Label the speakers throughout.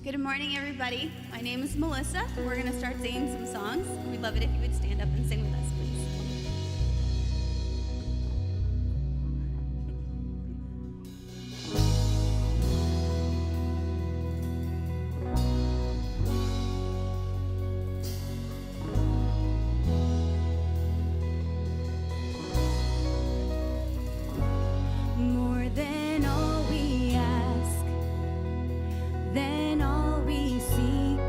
Speaker 1: Good morning, everybody. My name is Melissa. We're going to start singing some songs. We'd love it if you would stand up and sing with us, please. More than all we ask, than all we seek,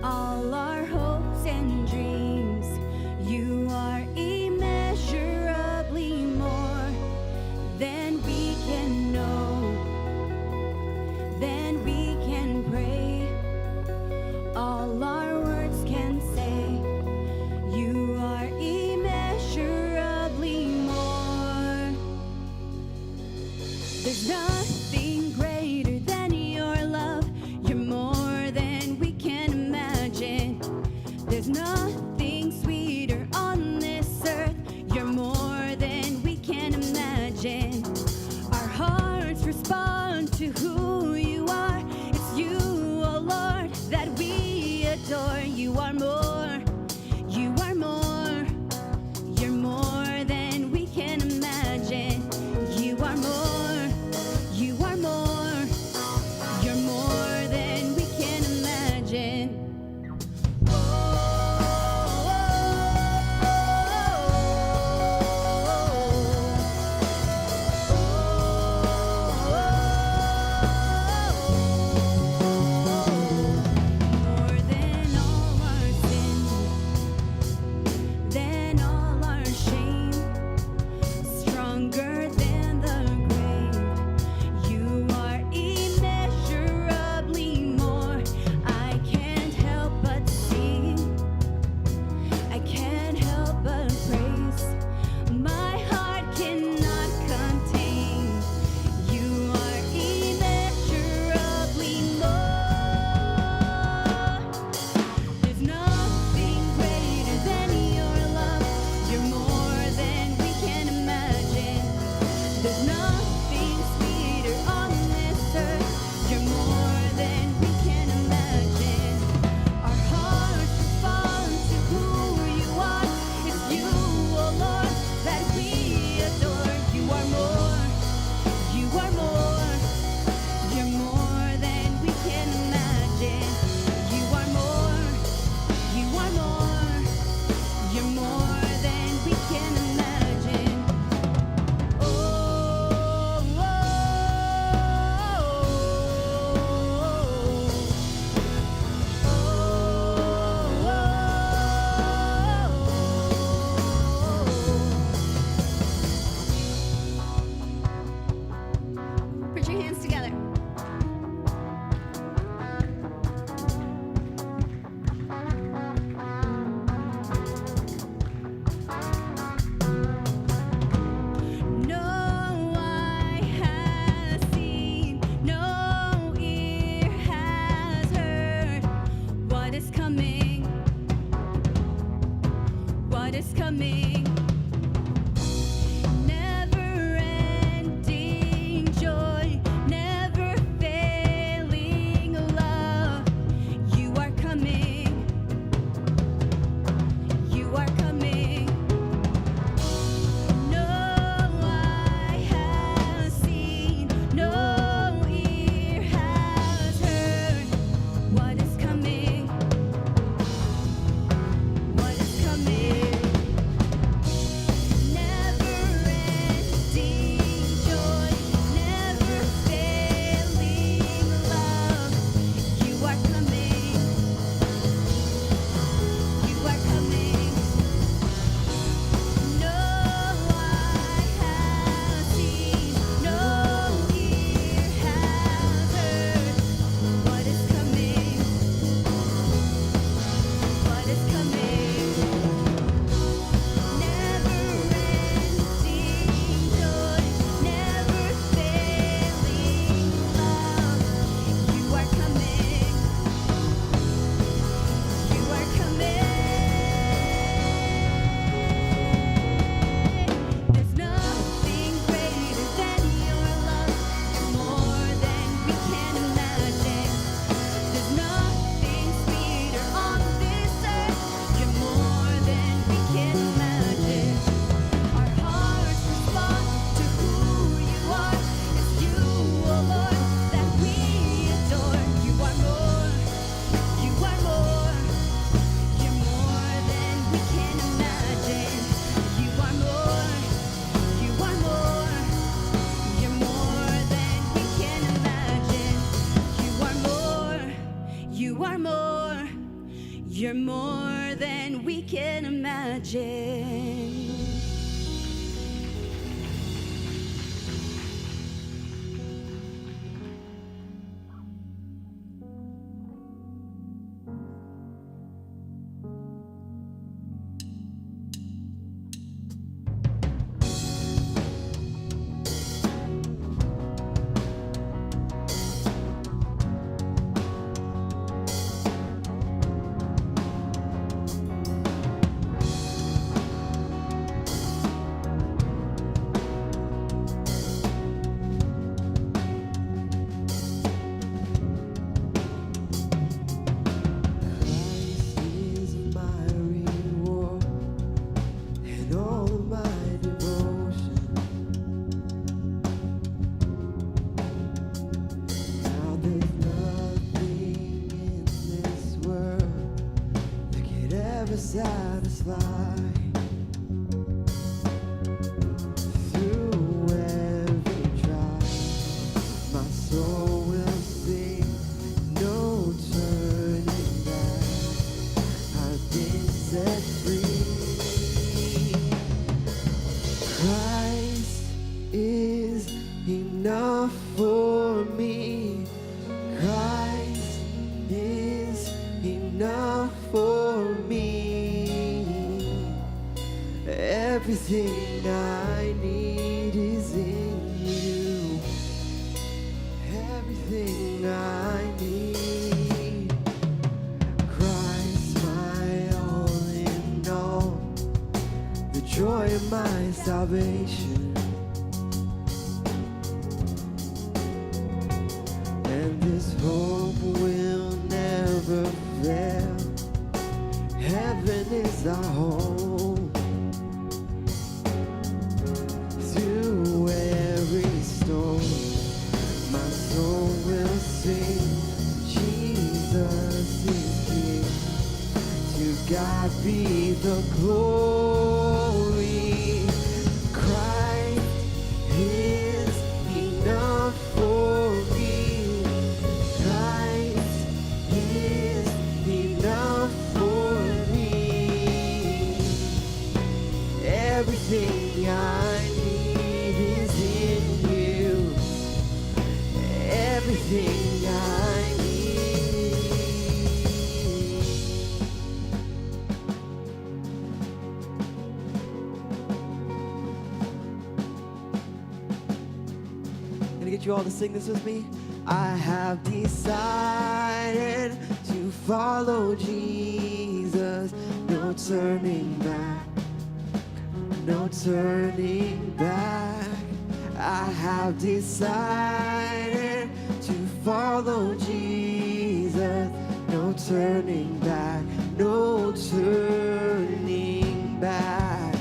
Speaker 1: all our hopes and dreams, you are immeasurably more than we can know, than we can pray, all our words can say. You are immeasurably more. There's nothing greater than your love. You're more than we can imagine. There's nothing You're more than we can imagine.
Speaker 2: Satisfy through every trial, my soul will sing, no turning back. I've been set free. Christ is enough for me. Christ is enough for me. Everything I need is in you. Everything I need. Christ, my all in all, the joy of my salvation. And this hope will never fail. Heaven is our home. Through every storm, my soul will sing. Jesus is King. To God be the glory. Christ is enough for me. Christ is enough for me. Everything I need is in you. Everything I need. Gonna get you all to sing this with me. I have decided to follow Jesus. No turning back. No turning back. I have decided to follow Jesus. No turning back. No turning back.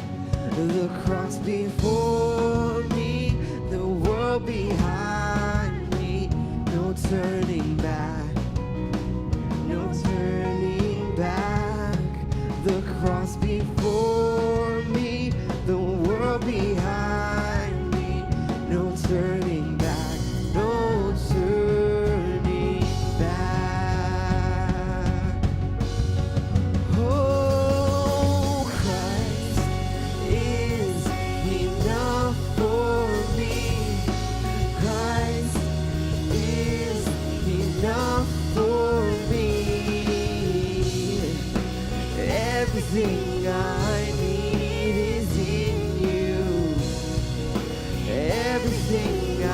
Speaker 2: The cross before me, the world behind me. No turning back. No turning back. The cross before me, the world behind me. No turning back, no turning back. Oh, Christ is enough for me. Christ is enough for me. Everything I need is in you. Everything I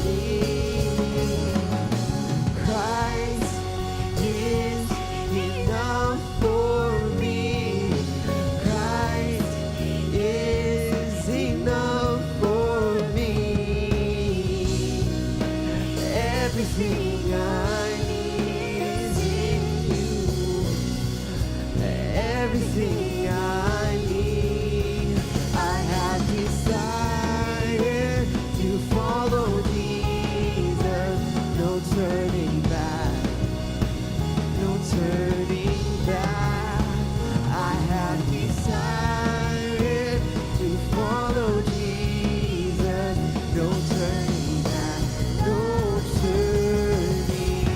Speaker 2: need. Christ is enough for me. Christ is enough for me. Everything I need is in you. Everything I need. I have decided to follow Jesus. No turning back. No turning back. I have decided to follow Jesus. No turning back. No turning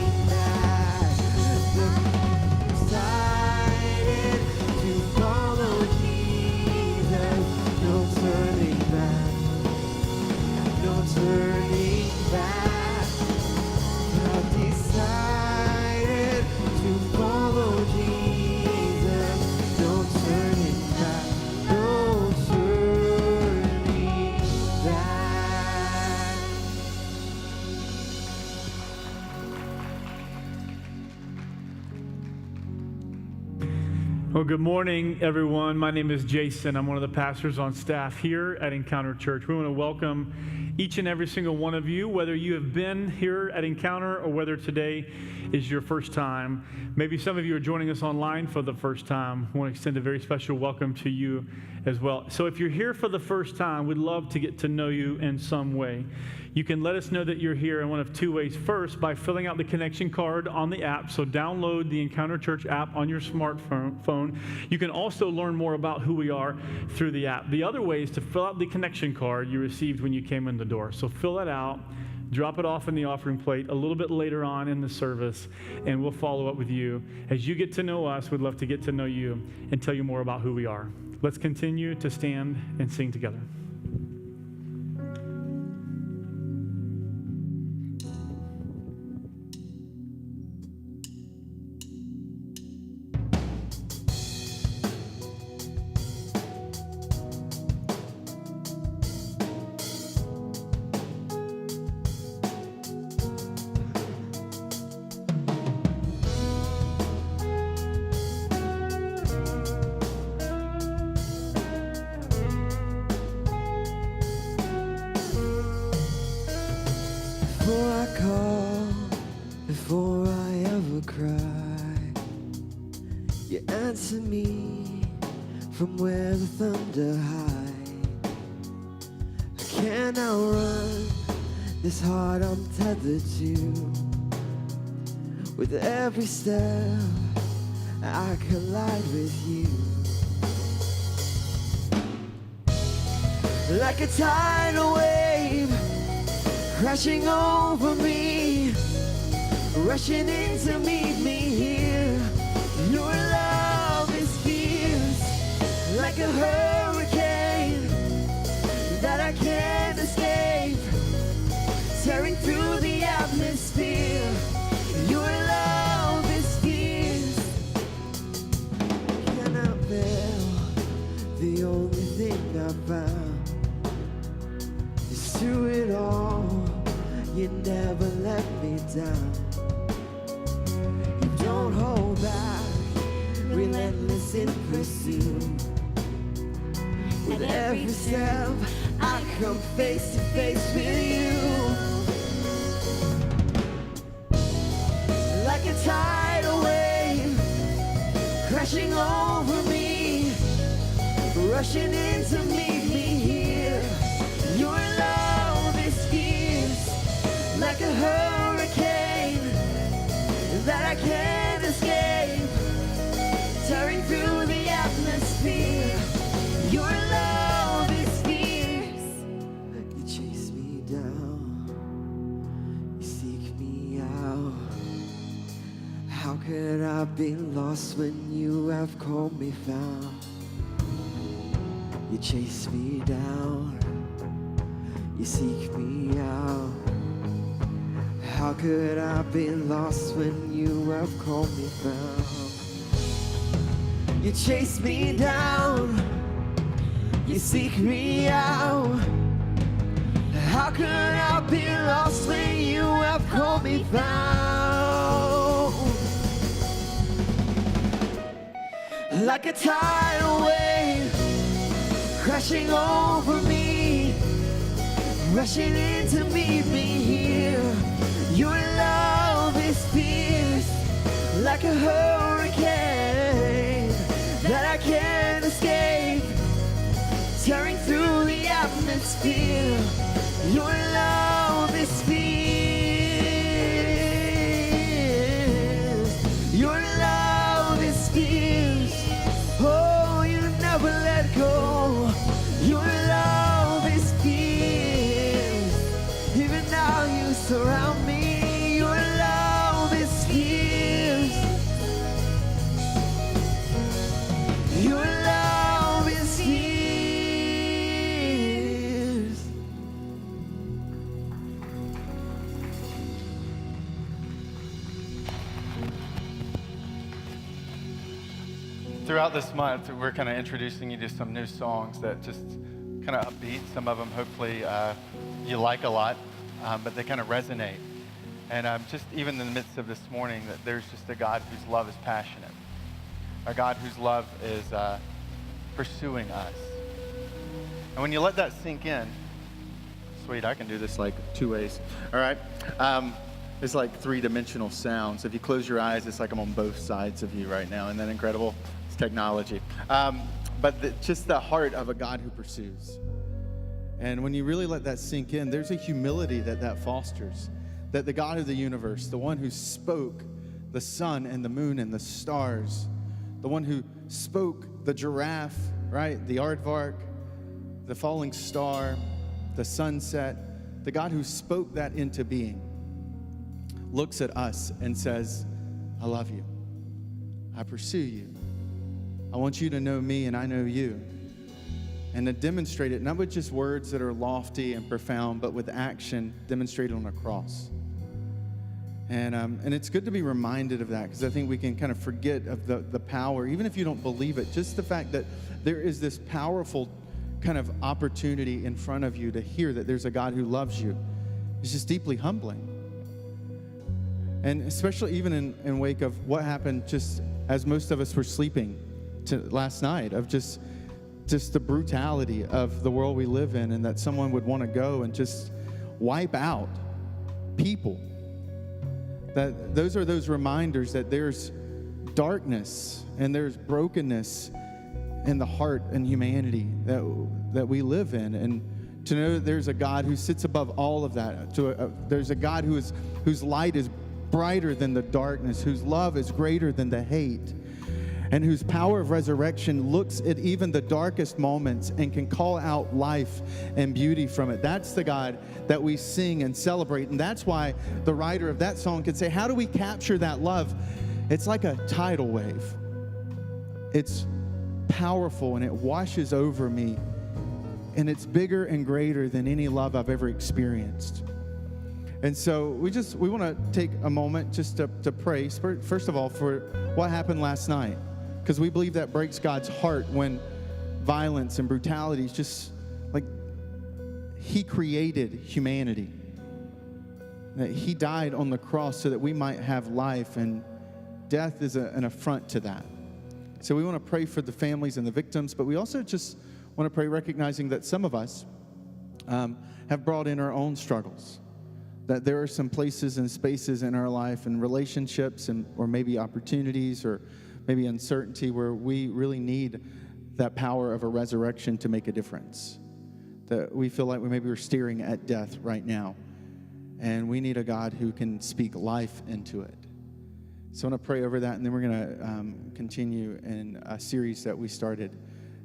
Speaker 3: Well, good morning, everyone. My name is Jason. I'm one of the pastors on staff here at Encounter Church. We want to welcome each and every single one of you, whether you have been here at Encounter or whether today is your first time. Maybe some of you are joining us online for the first time. I want to extend a very special welcome to you as well. So if you're here for the first time, we'd love to get to know you in some way. You can let us know that you're here in one of two ways. First, by filling out the connection card on the app. So download the Encounter Church app on your smartphone. You can also learn more about who we are through the app. The other way is to fill out the connection card you received when you came in the door. So fill that out, drop it off in the offering plate a little bit later on in the service, and we'll follow up with you. As you get to know us, we'd love to get to know you and tell you more about who we are. Let's continue to stand and sing together.
Speaker 2: Before I call, before I ever cry, you answer me from where the thunder hide. I can't outrun this heart I'm tethered to. With every step, I collide with you. Like a tidal wave crashing over me, rushing in to meet me here. Your love is fierce, like a hurricane that I can't escape, tearing through the atmosphere. Your love is fierce. Cannot bear the only thing I found is through it all. You never let me down. You don't hold back, relentless in pursuit. With every step, I come face to face with you. Like a tidal wave, crashing over me, rushing in to meet me here. Your love is fierce, like a hurricane that I can't escape, tearing through the atmosphere. Your love is fierce. You chase me down, you seek me out. How could I be lost when you have called me found? You chase me down, you seek me out. How could I be lost when you have called me found? You chase me down, you seek me out. How could I be lost when you have called me found? Like a tidal wave crashing over me, rushing in to meet me here. Your love is fierce, like a hurricane that I can't escape, tearing through the atmosphere. Your love is fierce. Your love is fierce. Oh, you never let go. Your love is fierce. Even now you surround me. Your love is fierce. Your love is fierce.
Speaker 4: Throughout this month, we're kind of introducing you to some new songs that just kind of upbeat. Some of them, hopefully, you like a lot, but they kind of resonate. And just even in the midst of this morning, that there's just a God whose love is passionate. a God whose love is pursuing us. And when you let that sink in, sweet, I can do this like 2 ways, all right? It's like 3-dimensional sounds. If you close your eyes, it's like I'm on both sides of you right now. Isn't that incredible? It's technology. But just the heart of a God who pursues. And when you really let that sink in, there's a humility that fosters. That the God of the universe, the one who spoke the sun and the moon and the stars, the one who spoke the giraffe, right? The aardvark, the falling star, the sunset, the God who spoke that into being, looks at us and says, I love you. I pursue you. I want you to know me and I know you. And to demonstrate it, not with just words that are lofty and profound, but with action demonstrated on a cross. And it's good to be reminded of that, because I think we can kind of forget of the power, even if you don't believe it, just the fact that there is this powerful kind of opportunity in front of you to hear that there's a God who loves you. It's just deeply humbling. And especially even in wake of what happened just as most of us were sleeping last night, of just the brutality of the world we live in, and that someone would want to go and just wipe out people. That those are those reminders that there's darkness and there's brokenness in the heart and humanity that we live in, and to know that there's a God who sits above all of that. There's a God whose light is brighter than the darkness, whose love is greater than the hate, and whose power of resurrection looks at even the darkest moments and can call out life and beauty from it. That's the God that we sing and celebrate. And that's why the writer of that song could say, how do we capture that love? It's like a tidal wave. It's powerful and it washes over me. And it's bigger and greater than any love I've ever experienced. And so we want to take a moment just to pray, first of all, for what happened last night. Because we believe that breaks God's heart when violence and brutality is just like He created humanity. That He died on the cross so that we might have life, and death is an affront to that. So we want to pray for the families and the victims, but we also just want to pray recognizing that some of us have brought in our own struggles. That there are some places and spaces in our life and relationships or maybe opportunities or maybe uncertainty where we really need that power of a resurrection to make a difference. That we feel like we're staring at death right now, and we need a God who can speak life into it. So I want to pray over that, and then we're going to continue in a series that we started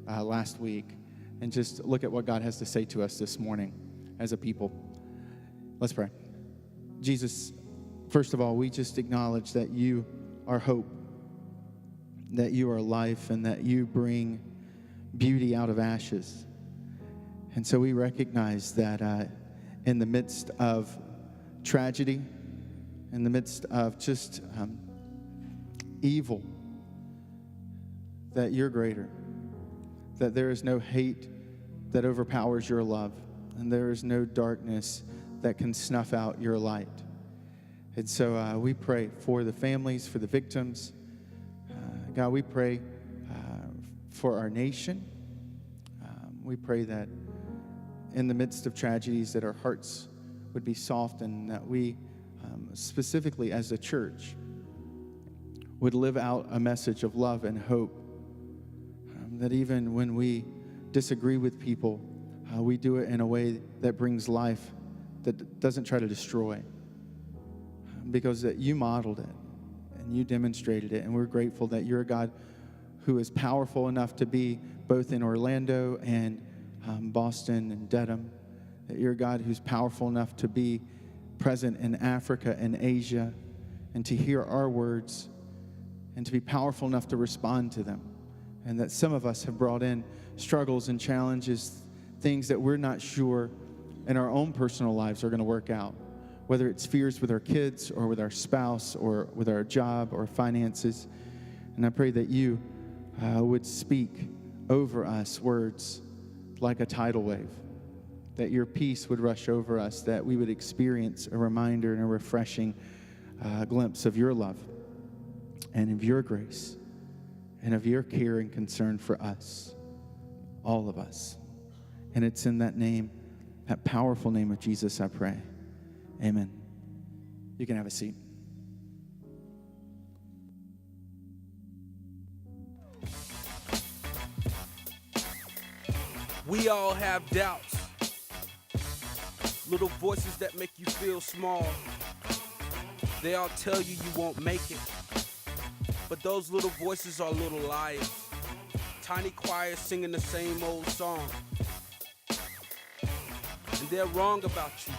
Speaker 4: last week and just look at what God has to say to us this morning as a people. Let's pray. Jesus, first of all, we just acknowledge that you are hope, that you are life, and that you bring beauty out of ashes. And so we recognize that in the midst of tragedy, in the midst of just evil, that you're greater, that there is no hate that overpowers your love, and there is no darkness that can snuff out your light. And so we pray for the families, for the victims. God, we pray for our nation. We pray that in the midst of tragedies that our hearts would be soft, and that we, specifically as a church, would live out a message of love and hope. That even when we disagree with people, we do it in a way that brings life, that doesn't try to destroy. Because that you modeled it and you demonstrated it, and we're grateful that you're a God who is powerful enough to be both in Orlando and Boston and Dedham. That you're a God who's powerful enough to be present in Africa and Asia, and to hear our words, and to be powerful enough to respond to them. And that some of us have brought in struggles and challenges, things that we're not sure in our own personal lives are going to work out. Whether it's fears with our kids or with our spouse or with our job or finances. And I pray that you would speak over us words like a tidal wave, that your peace would rush over us, that we would experience a reminder and a refreshing glimpse of your love and of your grace. and of your care and concern for us, all of us. And it's in that name, that powerful name of Jesus, I pray. Amen. You can have a seat.
Speaker 5: We all have doubts, little voices that make you feel small. They all tell you you won't make it, but those little voices are little liars. Tiny choirs singing the same old song, and they're wrong about you.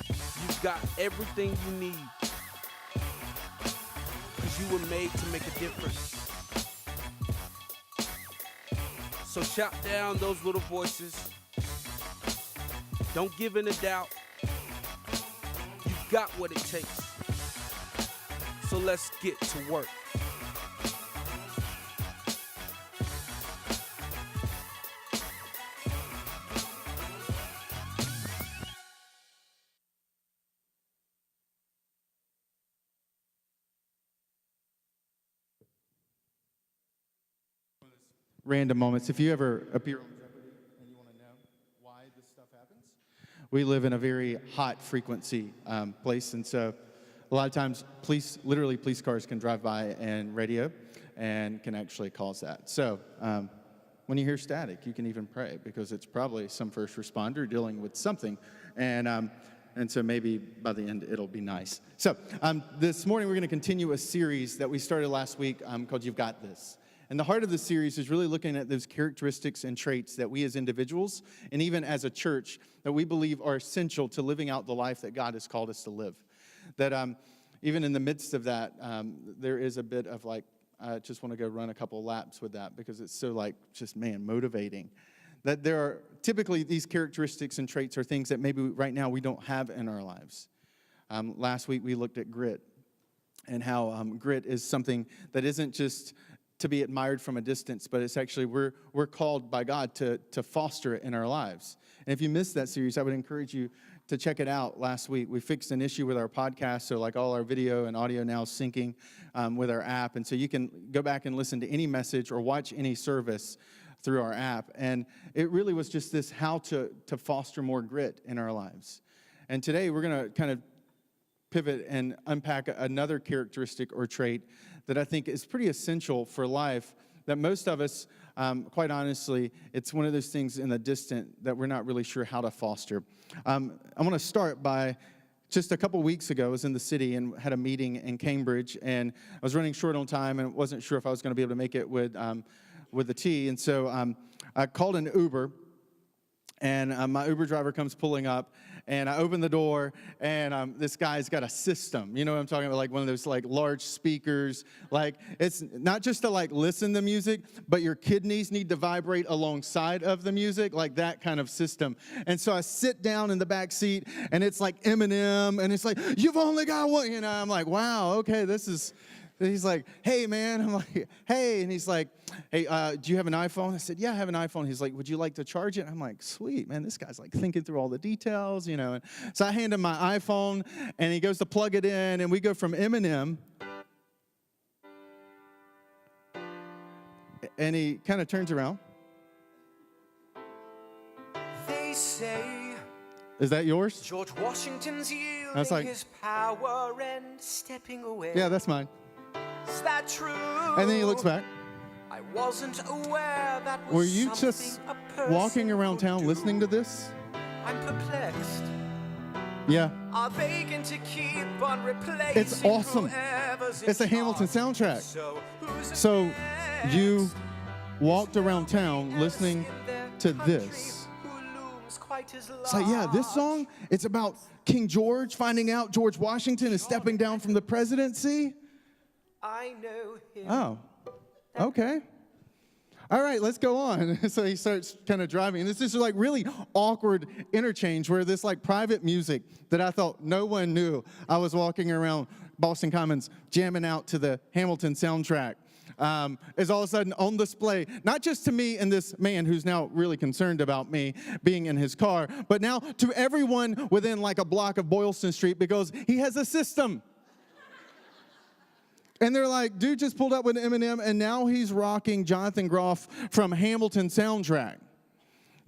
Speaker 5: You've got everything you need, because you were made to make a difference. So shout down those little voices. Don't give in to doubt. You've got what it takes. So let's get to work.
Speaker 4: Random moments. If you ever appear on Jeopardy and you want to know why this stuff happens, we live in a very hot frequency place, and so a lot of times police cars can drive by and radio and can actually cause that. So when you hear static, you can even pray, because it's probably some first responder dealing with something, and so maybe by the end it'll be nice. So this morning we're going to continue a series that we started last week called You've Got This. And the heart of the series is really looking at those characteristics and traits that we as individuals and even as a church that we believe are essential to living out the life that God has called us to live. That even in the midst of that, there is a bit of like, I just want to go run a couple laps with that, because it's so like just, man, motivating. That there are typically these characteristics and traits are things that maybe right now we don't have in our lives. Last week we looked at grit, and how grit is something that isn't just to be admired from a distance, but it's actually we're called by God to foster it in our lives. And if you missed that series, I would encourage you to check it out. Last week we fixed an issue with our podcast, so like all our video and audio now is syncing with our app, and so you can go back and listen to any message or watch any service through our app. And it really was just this how to foster more grit in our lives. And today we're going to kind of pivot and unpack another characteristic or trait that I think is pretty essential for life, that most of us, quite honestly, it's one of those things in the distant that we're not really sure how to foster. I want to start by just a couple weeks ago, I was in the city and had a meeting in Cambridge, and I was running short on time and wasn't sure if I was going to be able to make it with the T. And so I called an Uber, and my Uber driver comes pulling up, and I open the door, and this guy's got a system. You know what I'm talking about? Like one of those like large speakers. Like it's not just to like listen to music, but your kidneys need to vibrate alongside of the music, like that kind of system. And so I sit down in the back seat, and it's like Eminem, and it's like, you've only got one. You know, I'm like, wow, okay, this is. He's like, hey, man. I'm like, hey. And he's like, hey, do you have an iPhone? I said, yeah, I have an iPhone. He's like, would you like to charge it? I'm like, sweet, man. This guy's like thinking through all the details, you know. And so I hand him my iPhone, and he goes to plug it in, and we go from Eminem. And he kind of turns around.
Speaker 6: They say
Speaker 4: Is that yours?
Speaker 6: George Washington's yielding
Speaker 4: That's like-
Speaker 6: his power and stepping away.
Speaker 4: Yeah, that's mine.
Speaker 6: Is that true?
Speaker 4: And then he looks back.
Speaker 6: I wasn't aware that was
Speaker 4: Were you
Speaker 6: something
Speaker 4: just
Speaker 6: a person
Speaker 4: walking around
Speaker 6: could
Speaker 4: town
Speaker 6: do.
Speaker 4: listening to this?
Speaker 6: I'm perplexed.
Speaker 4: Yeah.
Speaker 6: Are they going to keep on replacing
Speaker 4: It's awesome.
Speaker 6: whoever's in
Speaker 4: It's a Hamilton
Speaker 6: charge?
Speaker 4: soundtrack.
Speaker 6: So, who's
Speaker 4: So
Speaker 6: next?
Speaker 4: you walked around town
Speaker 6: Else
Speaker 4: listening
Speaker 6: in their
Speaker 4: to
Speaker 6: country
Speaker 4: this.
Speaker 6: who looms quite as
Speaker 4: It's like, yeah, this
Speaker 6: large.
Speaker 4: song, it's about King George finding out George Washington is stepping down from the presidency.
Speaker 6: I know him.
Speaker 4: Oh, okay. All right, let's go on. So he starts kind of driving. And this is like really awkward interchange where this like private music that I thought no one knew. I was walking around Boston Commons jamming out to the Hamilton soundtrack. Is all of a sudden on display, not just to me and this man who's now really concerned about me being in his car, but now to everyone within like a block of Boylston Street because he has a system. And they're like, dude just pulled up with Eminem, and now he's rocking Jonathan Groff from Hamilton soundtrack.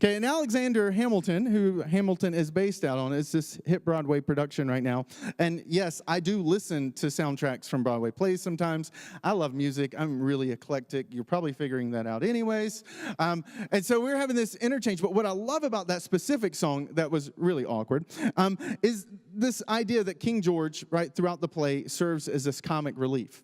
Speaker 4: Okay, and Alexander Hamilton, who Hamilton is based out on, it's this hit Broadway production right now. And yes, I do listen to soundtracks from Broadway plays sometimes. I love music. I'm really eclectic. You're probably figuring that out anyways. And so we're having this interchange. But what I love about that specific song that was really awkward is this idea that King George, right, throughout the play serves as this comic relief.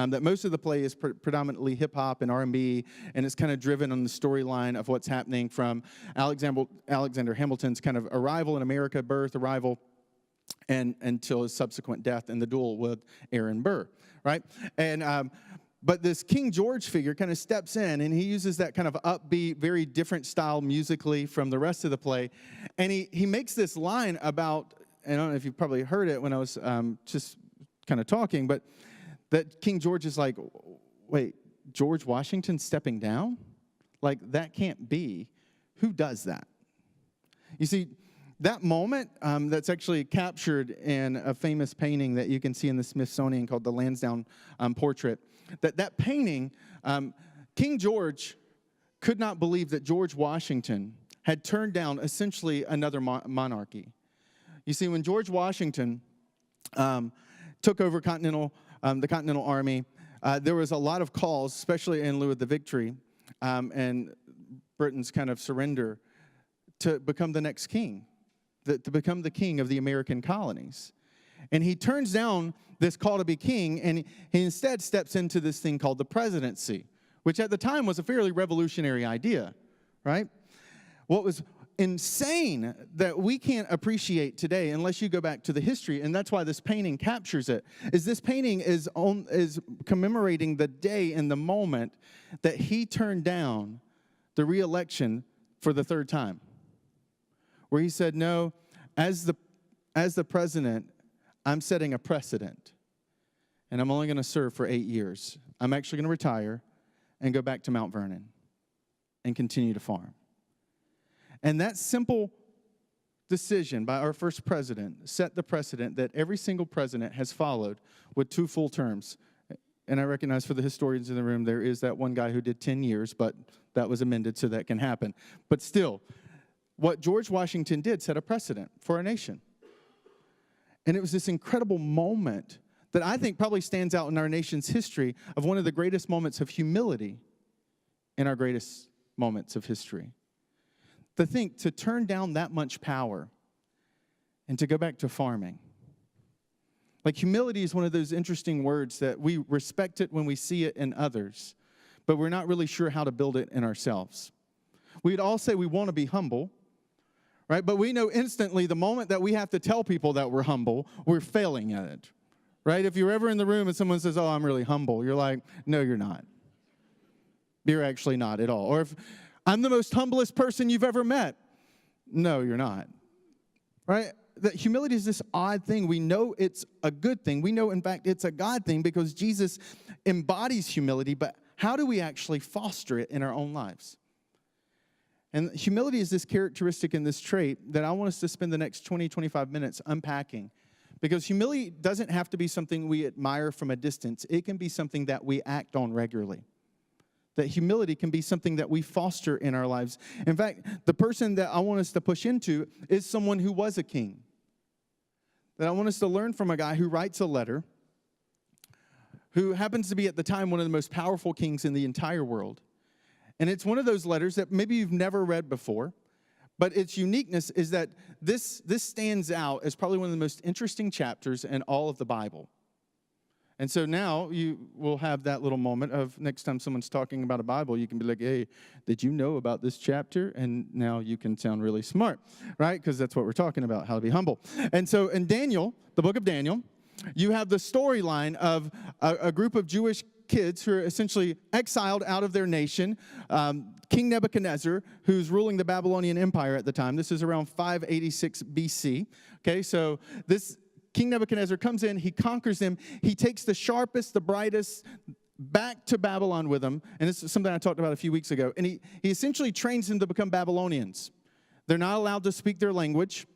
Speaker 4: That most of the play is predominantly hip-hop and R&B, and it's kind of driven on the storyline of what's happening from Alexander Hamilton's kind of arrival in America, arrival, and until his subsequent death and the duel with Aaron Burr, right? And but this King George figure kind of steps in, and he uses that kind of upbeat, very different style musically from the rest of the play, and he makes this line about, and I don't know if you've probably heard it when I was just kind of talking, but that King George is like, wait, George Washington stepping down? Like, that can't be. Who does that? You see, that moment that's actually captured in a famous painting that you can see in the Smithsonian called the Lansdowne Portrait, that painting, King George could not believe that George Washington had turned down essentially another monarchy. You see, when George Washington took over the Continental Army, there was a lot of calls, especially in lieu of the victory and Britain's kind of surrender, to become the next king, to become the king of the American colonies. And he turns down this call to be king, and he instead steps into this thing called the presidency, which at the time was a fairly revolutionary idea, right? What was insane that we can't appreciate today unless you go back to the history, and that's why this painting captures it, is this painting is commemorating the day and the moment that he turned down the re-election for the third time, where he said, no, as the president, I'm setting a precedent, and I'm only going to serve for 8 years. I'm actually going to retire and go back to Mount Vernon and continue to farm. And that simple decision by our first president set the precedent that every single president has followed with 2 full terms. And I recognize for the historians in the room, there is that one guy who did 10 years, but that was amended so that can happen. But still, what George Washington did set a precedent for our nation. And it was this incredible moment that I think probably stands out in our nation's history of one of the greatest moments of humility in our greatest moments of history. To turn down that much power and to go back to farming. Like, humility is one of those interesting words that we respect it when we see it in others, but we're not really sure how to build it in ourselves. We'd all say we want to be humble, right? But we know instantly the moment that we have to tell people that we're humble, we're failing at it, right? If you're ever in the room and someone says, oh, I'm really humble, you're like, no, you're not. You're actually not at all. Or if I'm the most humblest person you've ever met. No, you're not. Right? That humility is this odd thing. We know it's a good thing. We know, in fact, it's a God thing because Jesus embodies humility, but how do we actually foster it in our own lives? And humility is this characteristic and this trait that I want us to spend the next 20, 25 minutes unpacking. Because humility doesn't have to be something we admire from a distance. It can be something that we act on regularly. That humility can be something that we foster in our lives. In fact, the person that I want us to push into is someone who was a king. That I want us to learn from a guy who writes a letter, who happens to be at the time one of the most powerful kings in the entire world. And it's one of those letters that maybe you've never read before, but its uniqueness is that this stands out as probably one of the most interesting chapters in all of the Bible. And so now you will have that little moment of next time someone's talking about a Bible, you can be like, hey, did you know about this chapter? And now you can sound really smart, right? Because that's what we're talking about, how to be humble. And so in Daniel, the book of Daniel, you have the storyline of a group of Jewish kids who are essentially exiled out of their nation. King Nebuchadnezzar, who's ruling the Babylonian Empire at the time. This is around 586 BC. Okay, so this King Nebuchadnezzar comes in, he conquers them, he takes the sharpest, the brightest back to Babylon with him, and this is something I talked about a few weeks ago, and he essentially trains them to become Babylonians. They're not allowed to speak their language.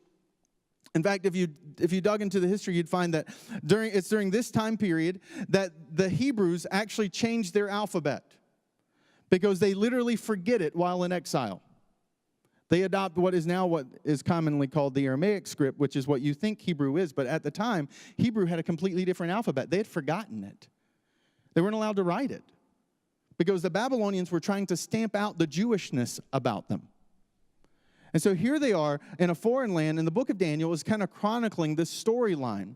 Speaker 4: In fact, if you dug into the history, you'd find that during this time period that the Hebrews actually changed their alphabet because they literally forget it while in exile. They adopt what is commonly called the Aramaic script, which is what you think Hebrew is. But at the time, Hebrew had a completely different alphabet. They had forgotten it. They weren't allowed to write it because the Babylonians were trying to stamp out the Jewishness about them. And so here they are in a foreign land, and the book of Daniel is kind of chronicling this storyline.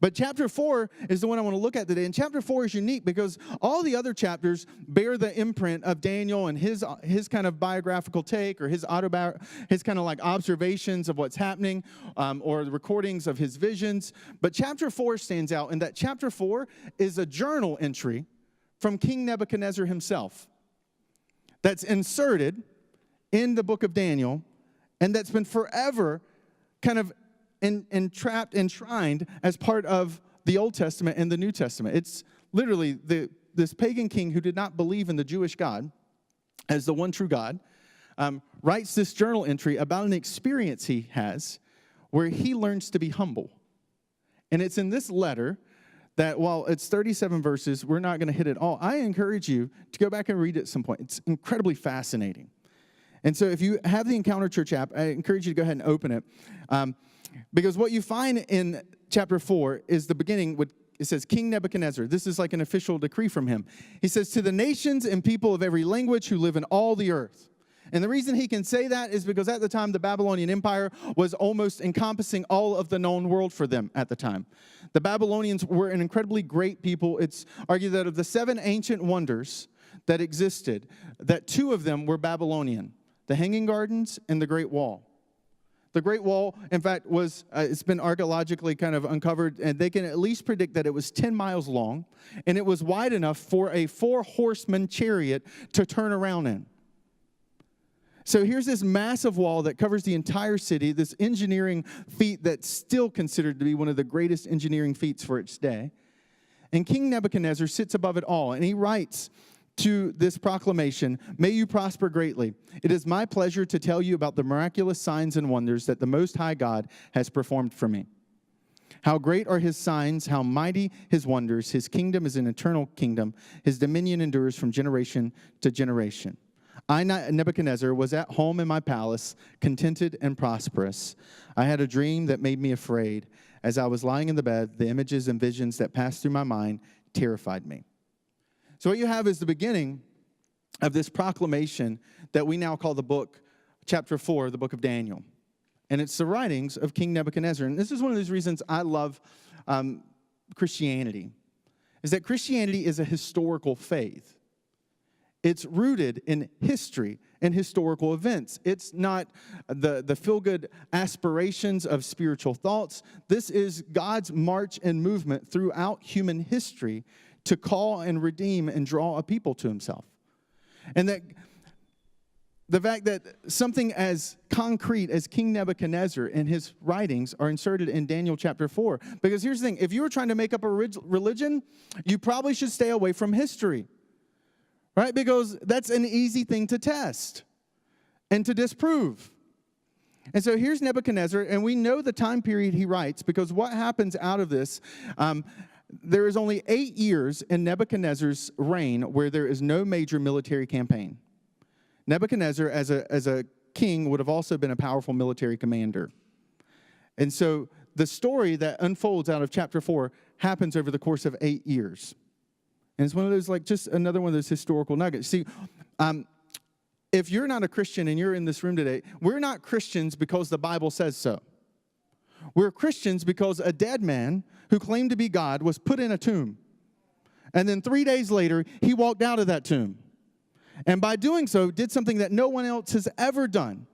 Speaker 4: But chapter 4 is the one I want to look at today. And chapter 4 is unique because all the other chapters bear the imprint of Daniel and his kind of biographical take or his kind of like observations of what's happening or the recordings of his visions. But chapter 4 stands out in that chapter 4 is a journal entry from King Nebuchadnezzar himself that's inserted in the book of Daniel, and that's been forever kind of enshrined as part of the Old Testament and the New Testament. It's literally this pagan king who did not believe in the Jewish God as the one true God, writes this journal entry about an experience he has where he learns to be humble. And it's in this letter that while it's 37 verses, we're not going to hit it all. I encourage you to go back and read it at some point. It's incredibly fascinating. And so if you have the Encounter Church app, I encourage you to go ahead and open it. Because what you find in chapter 4 is the beginning. It says, King Nebuchadnezzar. This is like an official decree from him. He says, to the nations and people of every language who live in all the earth. And the reason he can say that is because at the time, the Babylonian Empire was almost encompassing all of the known world for them at the time. The Babylonians were an incredibly great people. It's argued that of the 7 ancient wonders that existed, that 2 of them were Babylonian. The Hanging Gardens and the Great Wall. The Great Wall, in fact, it's been archaeologically kind of uncovered, and they can at least predict that it was 10 miles long, and it was wide enough for a 4-horseman chariot to turn around in. So here's this massive wall that covers the entire city, this engineering feat that's still considered to be one of the greatest engineering feats for its day. And King Nebuchadnezzar sits above it all, and he writes to this proclamation, may you prosper greatly. It is my pleasure to tell you about the miraculous signs and wonders that the Most High God has performed for me. How great are his signs, how mighty his wonders. His kingdom is an eternal kingdom. His dominion endures from generation to generation. I, Nebuchadnezzar, was at home in my palace, contented and prosperous. I had a dream that made me afraid. As I was lying in the bed, the images and visions that passed through my mind terrified me. So what you have is the beginning of this proclamation that we now call the book, chapter 4, the book of Daniel. And it's the writings of King Nebuchadnezzar. And this is one of those reasons I love Christianity, is that Christianity is a historical faith. It's rooted in history and historical events. It's not the feel-good aspirations of spiritual thoughts. This is God's march and movement throughout human history to call and redeem and draw a people to himself. And that the fact that something as concrete as King Nebuchadnezzar and his writings are inserted in Daniel chapter 4. Because here's the thing, if you were trying to make up a religion, you probably should stay away from history. Right? Because that's an easy thing to test and to disprove. And so here's Nebuchadnezzar, and we know the time period he writes, because what happens out of this, there is only 8 years in Nebuchadnezzar's reign where there is no major military campaign. Nebuchadnezzar, as a king, would have also been a powerful military commander. And so the story that unfolds out of chapter 4 happens over the course of 8 years. And it's one of those, like, just another one of those historical nuggets. See, if you're not a Christian and you're in this room today, we're not Christians because the Bible says so. We're Christians because a dead man who claimed to be God was put in a tomb. And then 3 days later, he walked out of that tomb. And by doing so, did something that no one else has ever done.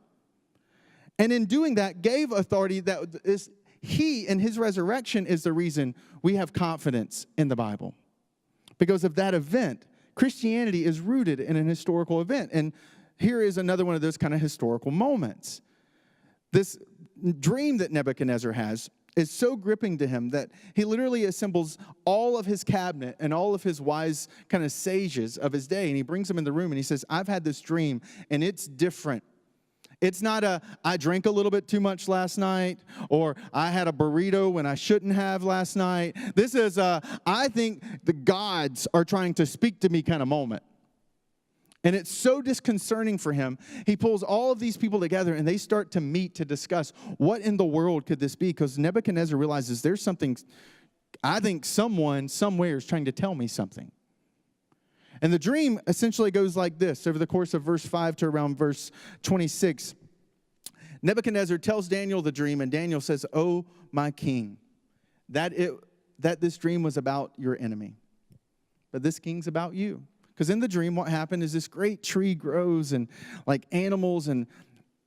Speaker 4: And in doing that, gave authority that is, he and his resurrection is the reason we have confidence in the Bible. Because of that event, Christianity is rooted in an historical event. And here is another one of those kind of historical moments. This dream that Nebuchadnezzar has is so gripping to him that he literally assembles all of his cabinet and all of his wise kind of sages of his day, and he brings them in the room and he says, I've had this dream, and it's different. It's not I drank a little bit too much last night, or I had a burrito when I shouldn't have last night. This is I think the gods are trying to speak to me kind of moment. And it's so disconcerting for him. He pulls all of these people together and they start to meet to discuss what in the world could this be? Because Nebuchadnezzar realizes there's something, I think someone somewhere is trying to tell me something. And the dream essentially goes like this over the course of verse 5 to around verse 26. Nebuchadnezzar tells Daniel the dream, and Daniel says, "Oh, my king, that this dream was about your enemy, but this king's about you." Because in the dream, what happened is this great tree grows, and like animals and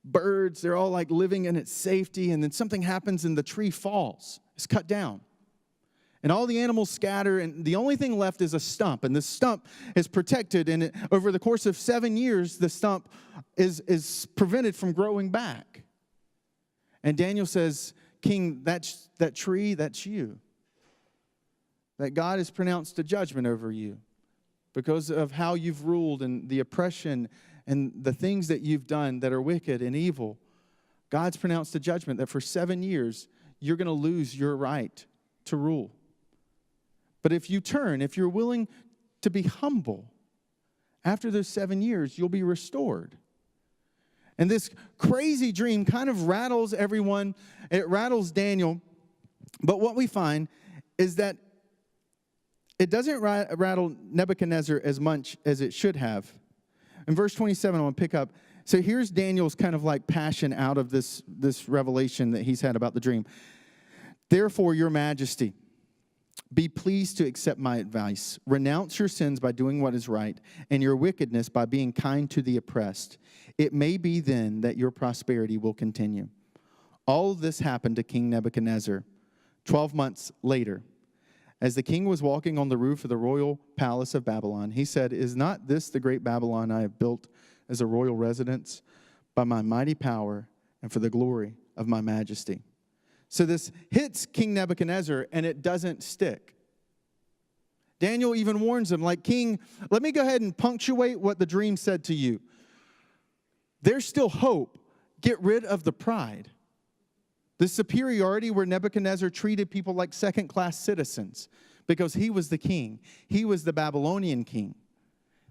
Speaker 4: birds, they're all like living in its safety, and then something happens and the tree falls. It's cut down. And all the animals scatter, and the only thing left is a stump. And the stump is protected, and over the course of 7 years, the stump is prevented from growing back. And Daniel says, "King, that tree, that's you. That God has pronounced a judgment over you because of how you've ruled and the oppression and the things that you've done that are wicked and evil. God's pronounced a judgment that for 7 years, you're going to lose your right to rule. But if you turn, if you're willing to be humble, after those 7 years, you'll be restored." And this crazy dream kind of rattles everyone. It rattles Daniel. But what we find is that it doesn't rattle Nebuchadnezzar as much as it should have. In verse 27, I want to pick up. So here's Daniel's kind of like passion out of this revelation that he's had about the dream. "Therefore, your majesty, be pleased to accept my advice. Renounce your sins by doing what is right, and your wickedness by being kind to the oppressed. It may be then that your prosperity will continue." All of this happened to King Nebuchadnezzar 12 months later. As the king was walking on the roof of the royal palace of Babylon, he said, "Is not this the great Babylon I have built as a royal residence by my mighty power and for the glory of my majesty?" So this hits King Nebuchadnezzar, and it doesn't stick. Daniel even warns him, like, "King, let me go ahead and punctuate what the dream said to you. There's still hope. Get rid of the pride." The superiority where Nebuchadnezzar treated people like second-class citizens because he was the king. He was the Babylonian king.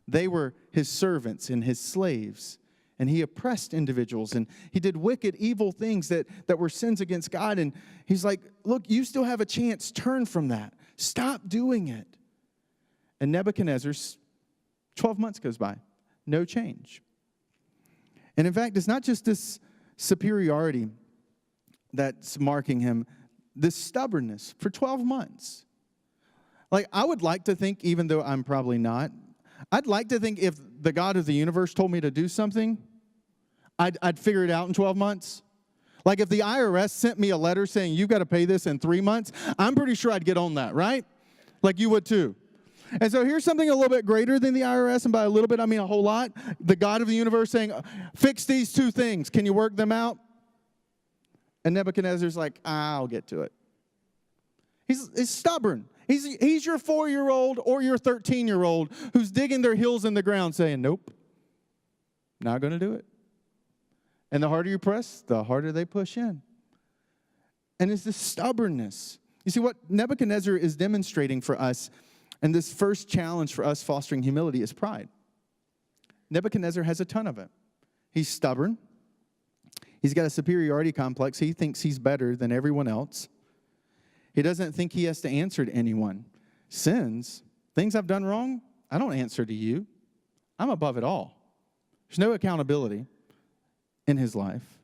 Speaker 4: They were his servants and his slaves. And he oppressed individuals, and he did wicked, evil things that were sins against God. And he's like, "Look, you still have a chance. Turn from that. Stop doing it." And Nebuchadnezzar's 12 months goes by. No change. And in fact, it's not just this superiority that's marking him, this stubbornness for 12 months. Like, I would like to think, even though I'm probably not, I'd like to think if the God of the universe told me to do something, I'd figure it out in 12 months. Like if the IRS sent me a letter saying you've got to pay this in 3 months, I'm pretty sure I'd get on that, right? Like you would too. And so here's something a little bit greater than the IRS, and by a little bit I mean a whole lot. The God of the universe saying, "Fix these 2 things. Can you work them out?" And Nebuchadnezzar's like, "I'll get to it." He's stubborn. He's your 4-year-old or your 13-year-old who's digging their heels in the ground saying, "Nope, not going to do it." And the harder you press, the harder they push in. And it's this stubbornness. You see, what Nebuchadnezzar is demonstrating for us, and this first challenge for us fostering humility, is pride. Nebuchadnezzar has a ton of it. He's stubborn. He's got a superiority complex. He thinks he's better than everyone else. He doesn't think he has to answer to anyone. Sins, things I've done wrong, I don't answer to you. I'm above it all. There's no accountability in his life.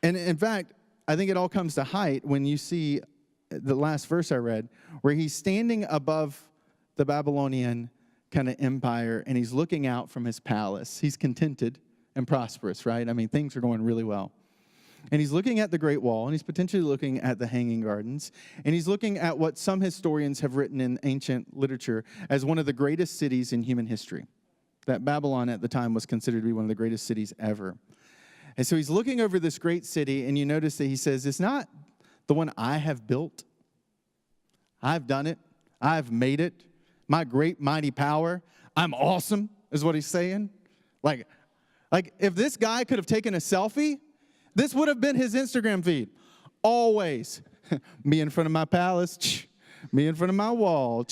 Speaker 4: And in fact, I think it all comes to height when you see the last verse I read, where he's standing above the Babylonian kind of empire, and he's looking out from his palace. He's contented and prosperous, right? I mean, things are going really well. And he's looking at the Great Wall, and he's potentially looking at the Hanging Gardens, and he's looking at what some historians have written in ancient literature as one of the greatest cities in human history. That Babylon at the time was considered to be one of the greatest cities ever. And so he's looking over this great city, and you notice that he says, "It's not the one I have built. I've done it. I've made it. My great mighty power. I'm awesome," is what he's saying. Like, Like, if this guy could have taken a selfie, this would have been his Instagram feed. Always. Me in front of my palace. Me in front of my wall.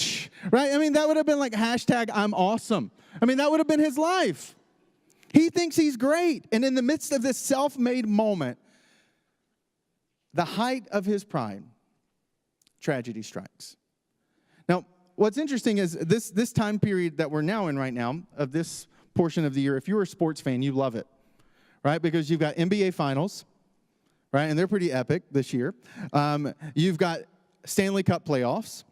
Speaker 4: Right? I mean, that would have been like hashtag I'm awesome. I mean, that would have been his life. He thinks he's great. And in the midst of this self-made moment, the height of his pride, tragedy strikes. Now, what's interesting is this time period that we're now in right now, of this portion of the year, if you're a sports fan, you love it, right? Because you've got NBA Finals, right? And they're pretty epic this year. You've got Stanley Cup playoffs.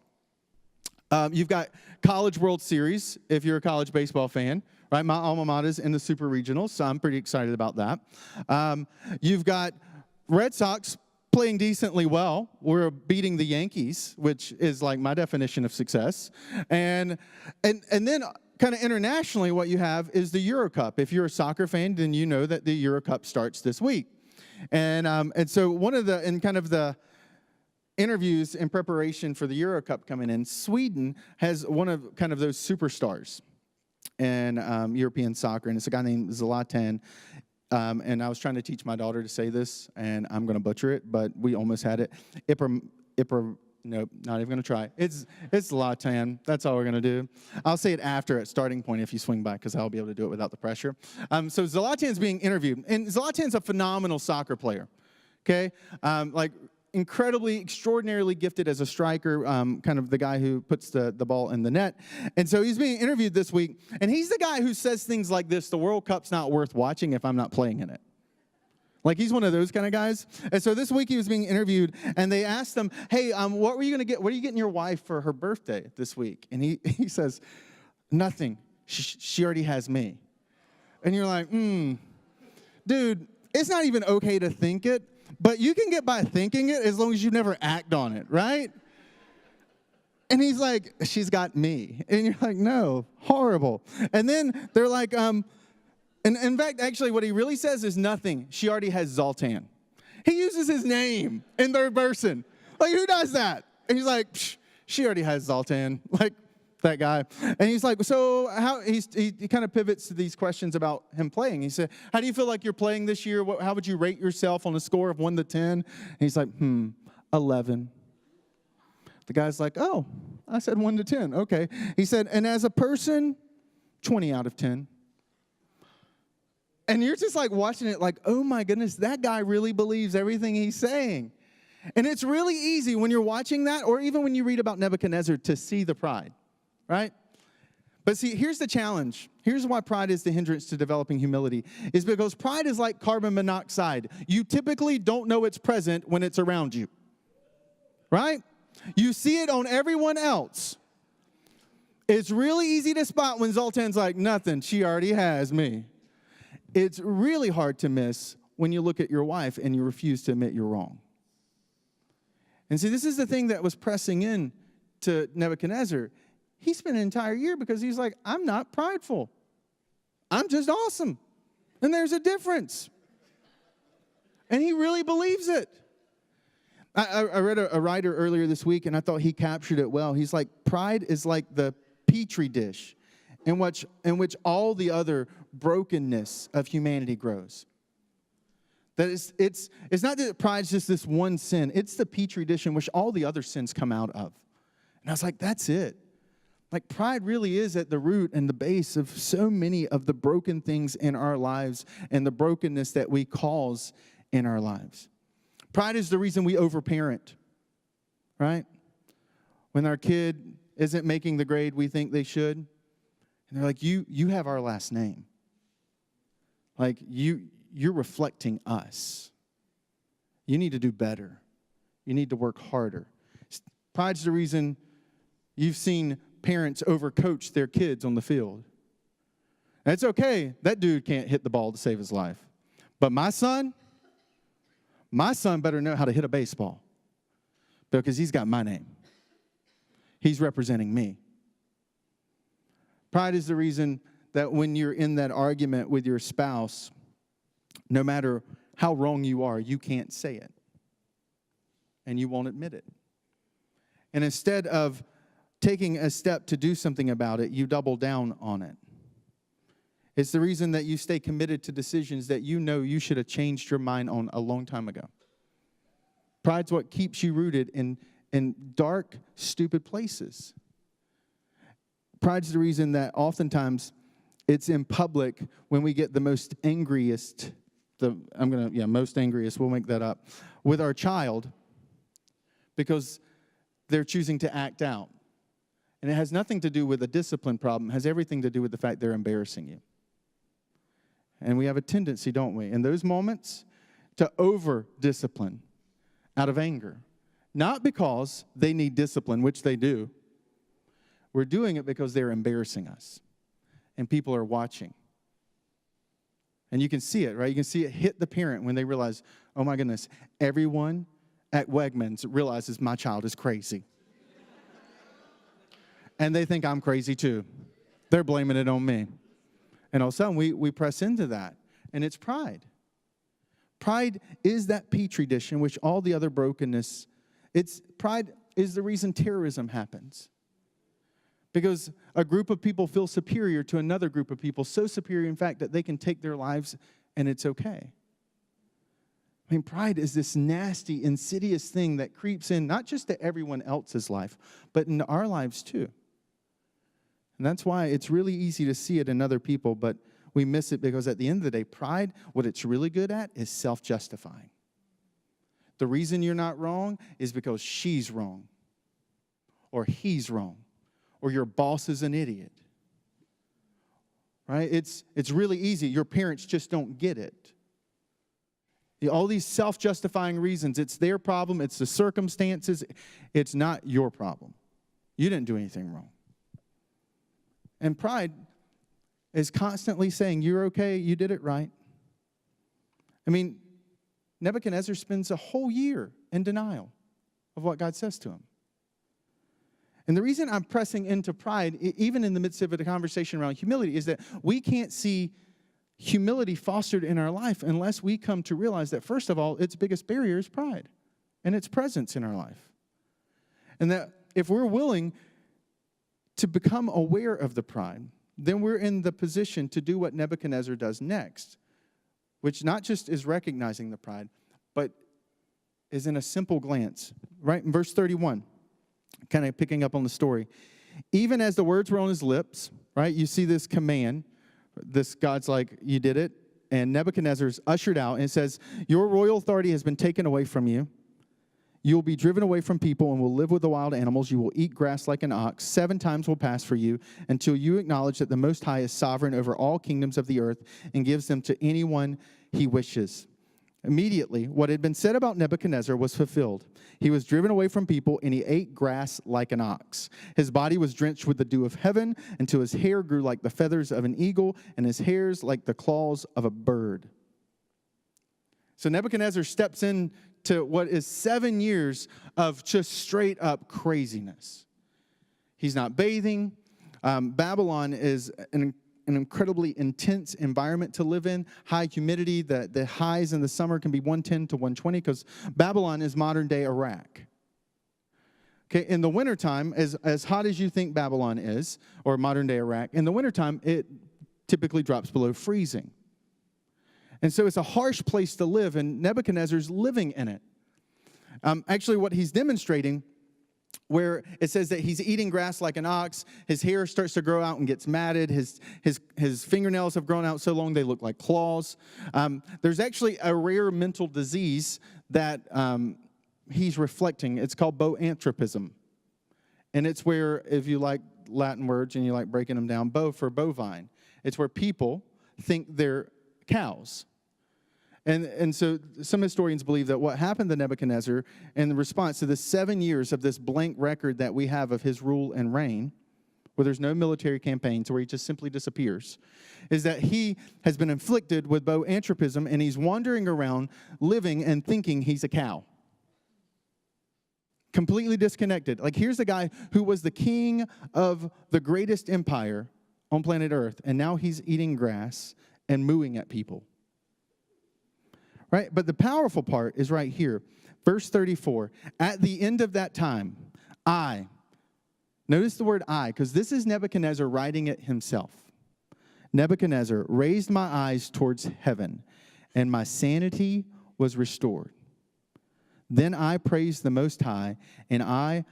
Speaker 4: You've got College World Series, if you're a college baseball fan, right? My alma mater's in the Super Regionals, so I'm pretty excited about that. You've got Red Sox playing decently well. We're beating the Yankees, which is like my definition of success. And then kind of internationally, what you have is the Euro Cup. If you're a soccer fan, then you know that the Euro Cup starts this week. And so one of the interviews in preparation for the Euro Cup coming in, Sweden has one of kind of those superstars in European soccer, and it's a guy named Zlatan. And I was trying to teach my daughter to say this, and I'm going to butcher it, but we almost had it. Nope, not even going to try. It's Zlatan. That's all we're going to do. I'll say it after at starting point if you swing by, because I'll be able to do it without the pressure. So Zlatan's being interviewed, and Zlatan's a phenomenal soccer player, okay? Like incredibly, extraordinarily gifted as a striker, kind of the guy who puts the ball in the net. And so he's being interviewed this week, and he's the guy who says things like this: the World Cup's not worth watching if I'm not playing in it. Like, he's one of those kind of guys. And so this week he was being interviewed, and they asked him, hey, what were you going to get? What are you getting your wife for her birthday this week? And he says, nothing. She already has me. And you're like, dude, it's not even okay to think it, but you can get by thinking it as long as you never act on it, right? And he's like, she's got me. And you're like, no, horrible. And then they're like, and in fact, actually, what he really says is nothing. She already has Zoltan. He uses his name in third person. Like, who does that? And he's like, she already has Zoltan. Like, that guy. And he's like, so how, he kind of pivots to these questions about him playing. He said, how do you feel like you're playing this year? How would you rate yourself on a score of 1 to 10? And he's like, 11. The guy's like, oh, I said 1 to 10. Okay. He said, and as a person, 20 out of 10. And you're just like watching it like, oh my goodness, that guy really believes everything he's saying. And it's really easy when you're watching that, or even when you read about Nebuchadnezzar, to see the pride, right? But see, here's the challenge. Here's why pride is the hindrance to developing humility, is because pride is like carbon monoxide. You typically don't know it's present when it's around you, right? You see it on everyone else. It's really easy to spot when Zoltan's like, nothing, she already has me. It's really hard to miss when you look at your wife and you refuse to admit you're wrong. And see, this is the thing that was pressing in to Nebuchadnezzar. He spent an entire year because he's like, I'm not prideful. I'm just awesome. And there's a difference. And he really believes it. I read a writer earlier this week, and I thought he captured it well. He's like, pride is like the petri dish in which all the other brokenness of humanity grows. That it's not that pride's just this one sin. It's the petri dish in which all the other sins come out of. And I was like, that's it. Like, pride really is at the root and the base of so many of the broken things in our lives and the brokenness that we cause in our lives. Pride is the reason we overparent, right? When our kid isn't making the grade we think they should, and they're like, you have our last name. Like, you're reflecting us. You need to do better. You need to work harder. Pride's the reason you've seen parents overcoach their kids on the field. And it's okay. That dude can't hit the ball to save his life. But my son better know how to hit a baseball, because he's got my name. He's representing me. Pride is the reason that when you're in that argument with your spouse, no matter how wrong you are, you can't say it. And you won't admit it. And instead of taking a step to do something about it, you double down on it. It's the reason that you stay committed to decisions that you know you should have changed your mind on a long time ago. Pride's what keeps you rooted in dark, stupid places. Pride's the reason that oftentimes it's in public when we get the most angriest, most angriest, we'll make that up, with our child because they're choosing to act out. And it has nothing to do with a discipline problem. It has everything to do with the fact they're embarrassing you. And we have a tendency, don't we, in those moments to over-discipline out of anger. Not because they need discipline, which they do. We're doing it because they're embarrassing us. And people are watching. And you can see it, right? You can see it hit the parent when they realize, oh my goodness, everyone at Wegmans realizes my child is crazy. And they think I'm crazy too. They're blaming it on me. And all of a sudden, we press into that. And it's pride. Pride is that petri dish in which all the other brokenness, pride is the reason terrorism happens. Because a group of people feel superior to another group of people, so superior, in fact, that they can take their lives and it's okay. I mean, pride is this nasty, insidious thing that creeps in, not just to everyone else's life, but in our lives too. And that's why it's really easy to see it in other people, but we miss it because at the end of the day, pride, what it's really good at is self-justifying. The reason you're not wrong is because she's wrong, or he's wrong, or your boss is an idiot. Right? It's really easy. Your parents just don't get it. All these self-justifying reasons, it's their problem, it's the circumstances, it's not your problem. You didn't do anything wrong. And pride is constantly saying, you're okay, you did it right. I mean, Nebuchadnezzar spends a whole year in denial of what God says to him. And the reason I'm pressing into pride, even in the midst of a conversation around humility, is that we can't see humility fostered in our life unless we come to realize that, first of all, its biggest barrier is pride and its presence in our life. And that if we're willing to become aware of the pride, then we're in the position to do what Nebuchadnezzar does next, which not just is recognizing the pride, but is in a simple glance. Right in verse 31, kind of picking up on the story. Even as the words were on his lips, right, you see this command. This God's like, you did it. And Nebuchadnezzar's ushered out, and it says, your royal authority has been taken away from you. You will be driven away from people and will live with the wild animals. You will eat grass like an ox. 7 times will pass for you until you acknowledge that the Most High is sovereign over all kingdoms of the earth and gives them to anyone he wishes. Immediately, what had been said about Nebuchadnezzar was fulfilled. He was driven away from people, and he ate grass like an ox. His body was drenched with the dew of heaven until his hair grew like the feathers of an eagle and his hairs like the claws of a bird. So Nebuchadnezzar steps into what is 7 years of just straight up craziness. He's not bathing. Babylon is an incredibly intense environment to live in. High humidity. The highs in the summer can be 110 to 120 because Babylon is modern day Iraq. Okay, in the wintertime, as hot as you think Babylon is, or modern day Iraq, in the wintertime, it typically drops below freezing. And so it's a harsh place to live, and Nebuchadnezzar's living in it. Actually, what he's demonstrating, where it says that he's eating grass like an ox, his hair starts to grow out and gets matted, his fingernails have grown out so long they look like claws. There's actually a rare mental disease that he's reflecting. It's called boanthropism. And it's where, if you like Latin words and you like breaking them down, bo for bovine. It's where people think they're cows. And so some historians believe that what happened to Nebuchadnezzar in response to the 7 years of this blank record that we have of his rule and reign, where there's no military campaigns, where he just simply disappears, is that he has been inflicted with boanthropism, and he's wandering around living and thinking he's a cow. Completely disconnected. Like, here's the guy who was the king of the greatest empire on planet Earth, and now he's eating grass and mooing at people. Right? But the powerful part is right here. Verse 34. At the end of that time, notice the word I, because this is Nebuchadnezzar writing it himself. Nebuchadnezzar raised my eyes towards heaven, and my sanity was restored. Then I praised the Most High, and I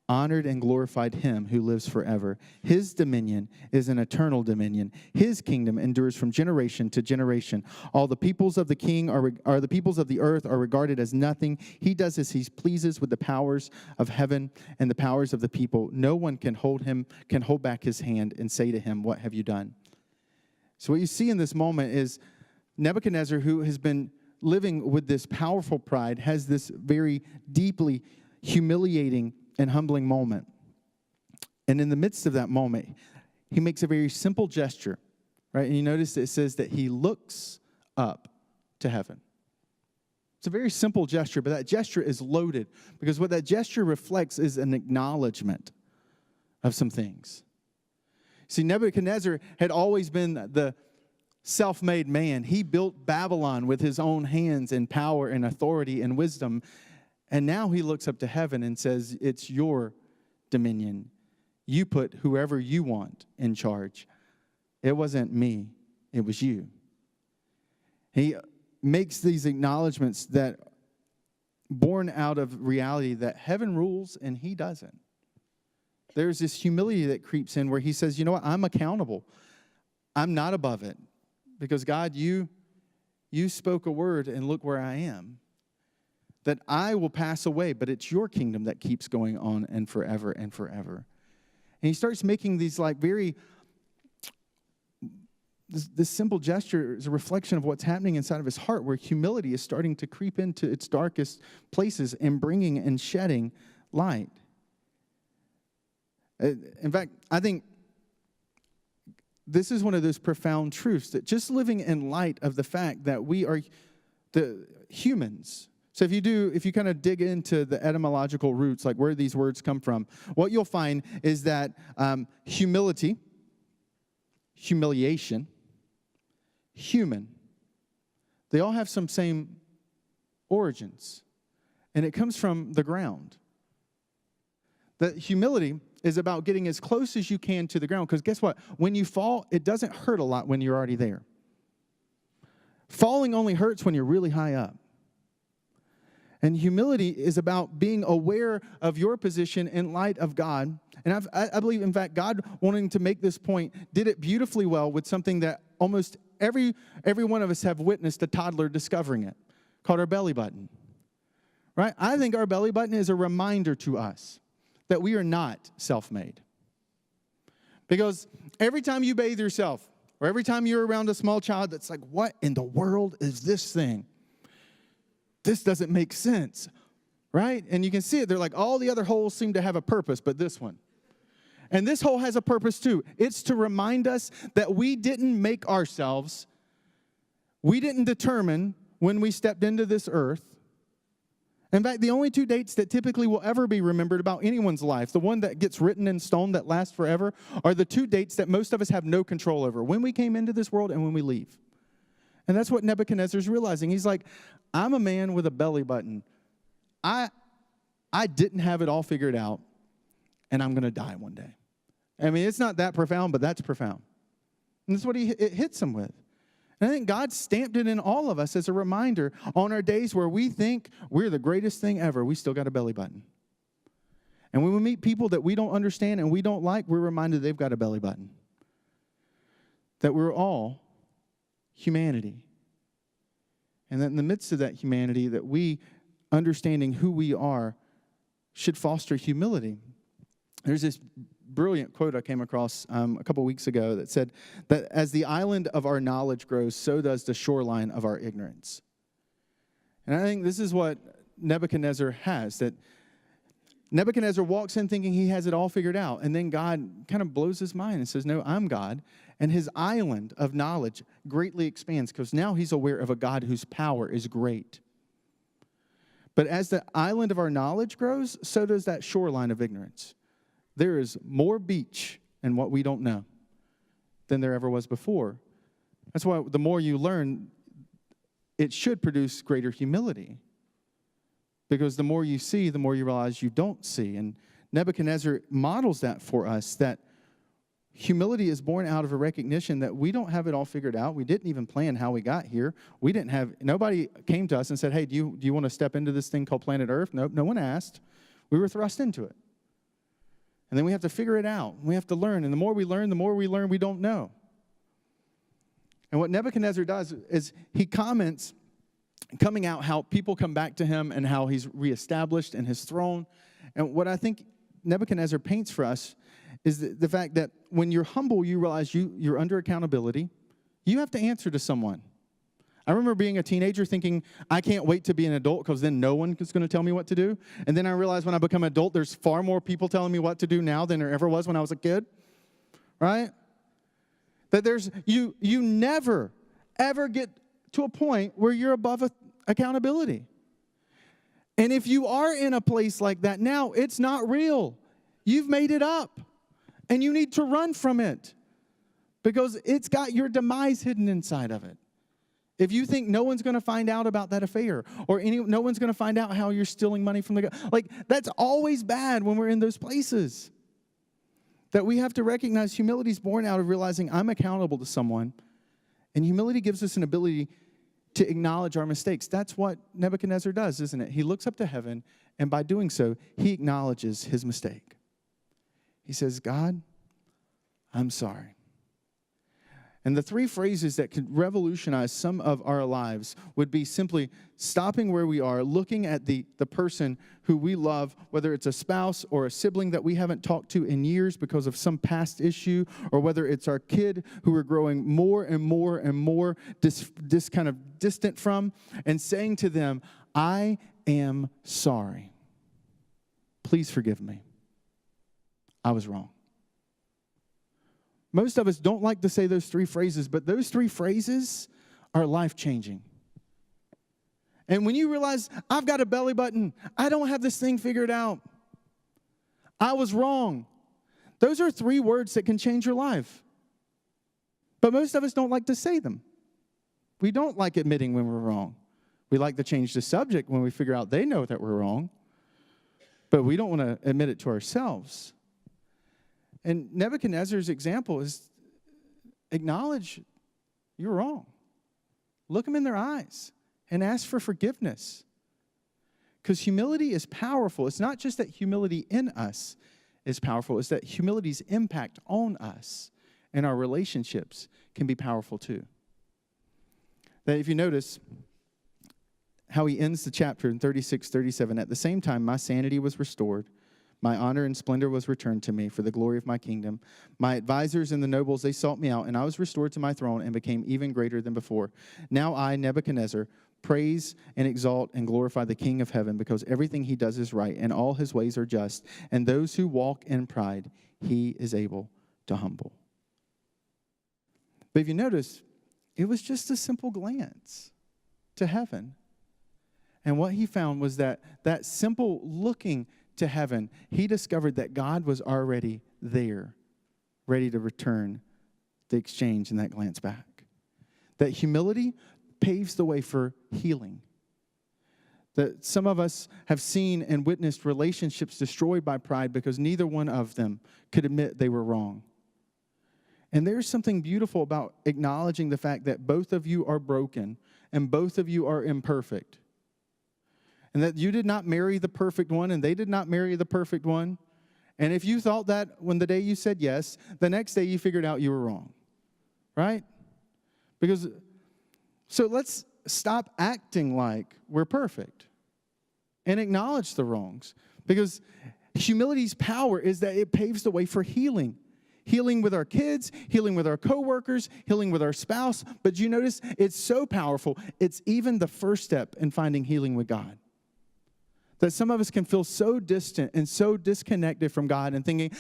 Speaker 4: honored and glorified him who lives forever. His dominion is an eternal dominion. His kingdom endures from generation to generation. All the peoples of the king are the peoples of the earth are regarded as nothing. He does as he pleases with the powers of heaven and the powers of the people. No one can hold back his hand and say to him, "What have you done?" So what you see in this moment is Nebuchadnezzar, who has been living with this powerful pride, has this very deeply humiliating and humbling moment. And in the midst of that moment, he makes a very simple gesture, right? And you notice it says that he looks up to heaven. It's a very simple gesture, but that gesture is loaded because what that gesture reflects is an acknowledgement of some things. See, Nebuchadnezzar had always been the self-made man. He built Babylon with his own hands and power and authority and wisdom. And now he looks up to heaven and says, "It's your dominion. You put whoever you want in charge. It wasn't me, it was you." He makes these acknowledgments that born out of reality that heaven rules and he doesn't. There's this humility that creeps in where he says, "You know what? I'm accountable. I'm not above it. Because God, you spoke a word and look where I am. That I will pass away, but it's your kingdom that keeps going on and forever and forever." And he starts making these this simple gesture is a reflection of what's happening inside of his heart, where humility is starting to creep into its darkest places and bringing and shedding light. In fact, I think this is one of those profound truths, that just living in light of the fact that we are the humans. So if you kind of dig into the etymological roots, like where these words come from, what you'll find is that humility, humiliation, human, they all have some same origins. And it comes from the ground. That humility is about getting as close as you can to the ground. Because guess what? When you fall, it doesn't hurt a lot when you're already there. Falling only hurts when you're really high up. And humility is about being aware of your position in light of God. And I believe, in fact, God, wanting to make this point, did it beautifully well with something that almost every one of us have witnessed a toddler discovering it, called our belly button. Right? I think our belly button is a reminder to us that we are not self-made. Because every time you bathe yourself, or every time you're around a small child that's like, "What in the world is this thing? This doesn't make sense," right? And you can see it. They're like, all the other holes seem to have a purpose, but this one. And this hole has a purpose too. It's to remind us that we didn't make ourselves. We didn't determine when we stepped into this earth. In fact, the only two dates that typically will ever be remembered about anyone's life, the one that gets written in stone that lasts forever, are the two dates that most of us have no control over: when we came into this world and when we leave. And that's what Nebuchadnezzar's realizing. He's like, "I'm a man with a belly button. I didn't have it all figured out, and I'm going to die one day." I mean, it's not that profound, but that's profound. And that's what it hits him with. And I think God stamped it in all of us as a reminder on our days where we think we're the greatest thing ever, we still got a belly button. And when we meet people that we don't understand and we don't like, we're reminded they've got a belly button. That we're all humanity. And that in the midst of that humanity, that we, understanding who we are, should foster humility. There's this brilliant quote I came across a couple weeks ago that said that as the island of our knowledge grows, so does the shoreline of our ignorance. And I think this is what Nebuchadnezzar has, that Nebuchadnezzar walks in thinking he has it all figured out, and then God kind of blows his mind and says, "No, I'm God." And his island of knowledge greatly expands because now he's aware of a God whose power is great. But as the island of our knowledge grows, so does that shoreline of ignorance. There is more beach in what we don't know than there ever was before. That's why the more you learn, it should produce greater humility. Because the more you see, the more you realize you don't see. And Nebuchadnezzar models that for us, that Humility is born out of a recognition that we don't have it all figured out. We didn't even plan how we got here. Nobody came to us and said, hey, do you want to step into this thing called planet Earth? Nope, no one asked. We were thrust into it. And then we have to figure it out. We have to learn. And the more we learn we don't know. And what Nebuchadnezzar does is he comments, coming out how people come back to him and how he's reestablished in his throne. And what I think Nebuchadnezzar paints for us is the fact that when you're humble, you realize you're under accountability. You have to answer to someone. I remember being a teenager thinking, I can't wait to be an adult because then no one is going to tell me what to do. And then I realized when I become an adult, there's far more people telling me what to do now than there ever was when I was a kid. Right? That you never, ever get to a point where you're above accountability. And if you are in a place like that now, it's not real. You've made it up. And you need to run from it because it's got your demise hidden inside of it. If you think no one's going to find out about that affair or no one's going to find out how you're stealing money from the guy, like that's always bad when we're in those places. That we have to recognize humility is born out of realizing I'm accountable to someone. And humility gives us an ability to acknowledge our mistakes. That's what Nebuchadnezzar does, isn't it? He looks up to heaven, and by doing so, he acknowledges his mistake. He says, God, I'm sorry. And the three phrases that could revolutionize some of our lives would be simply stopping where we are, looking at the person who we love, whether it's a spouse or a sibling that we haven't talked to in years because of some past issue, or whether it's our kid who we're growing more and more and more kind of distant from, and saying to them, I am sorry. Please forgive me. I was wrong. Most of us don't like to say those three phrases, but those three phrases are life-changing. And when you realize, I've got a belly button, I don't have this thing figured out, I was wrong, those are three words that can change your life. But most of us don't like to say them. We don't like admitting when we're wrong. We like to change the subject when we figure out they know that we're wrong, but we don't want to admit it to ourselves. And Nebuchadnezzar's example is acknowledge you're wrong. Look them in their eyes and ask for forgiveness. Because humility is powerful. It's not just that humility in us is powerful. It's that humility's impact on us and our relationships can be powerful too. That if you notice how he ends the chapter in 36-37, at the same time my sanity was restored. My honor and splendor was returned to me for the glory of my kingdom. My advisors and the nobles, they sought me out, and I was restored to my throne and became even greater than before. Now I, Nebuchadnezzar, praise and exalt and glorify the King of heaven, because everything he does is right, and all his ways are just. And those who walk in pride, he is able to humble. But if you notice, it was just a simple glance to heaven. And what he found was that simple looking to heaven, he discovered that God was already there, ready to return the exchange and that glance back. That humility paves the way for healing. That some of us have seen and witnessed relationships destroyed by pride because neither one of them could admit they were wrong. And there's something beautiful about acknowledging the fact that both of you are broken and both of you are imperfect. And that you did not marry the perfect one, and they did not marry the perfect one. And if you thought that when the day you said yes, the next day you figured out you were wrong. Right? So let's stop acting like we're perfect and acknowledge the wrongs. Because humility's power is that it paves the way for healing. Healing with our kids, healing with our coworkers, healing with our spouse. But you notice it's so powerful, it's even the first step in finding healing with God. That some of us can feel so distant and so disconnected from God and thinking,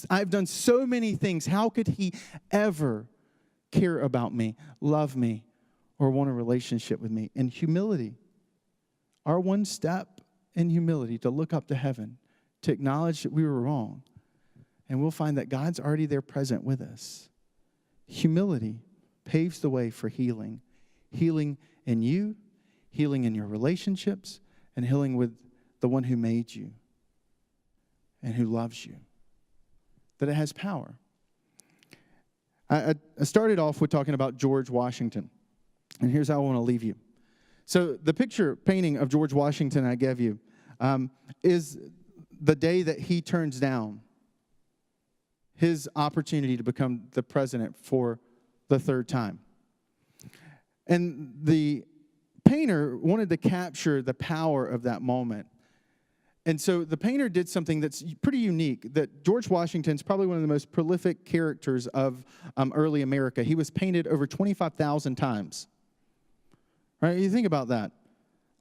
Speaker 4: I've done so many things. How could he ever care about me, love me, or want a relationship with me? And humility, our one step in humility to look up to heaven, to acknowledge that we were wrong, and we'll find that God's already there present with us. Humility paves the way for healing. Healing in you, healing in your relationships, and healing with the one who made you and who loves you. That it has power. I started off with talking about George Washington, and here's how I want to leave you. So the picture painting of George Washington I gave you is the day that he turns down his opportunity to become the president for the third time. And the painter wanted to capture the power of that moment. And so the painter did something that's pretty unique, that George Washington's probably one of the most prolific characters of early America. He was painted over 25,000 times. Right? You think about that.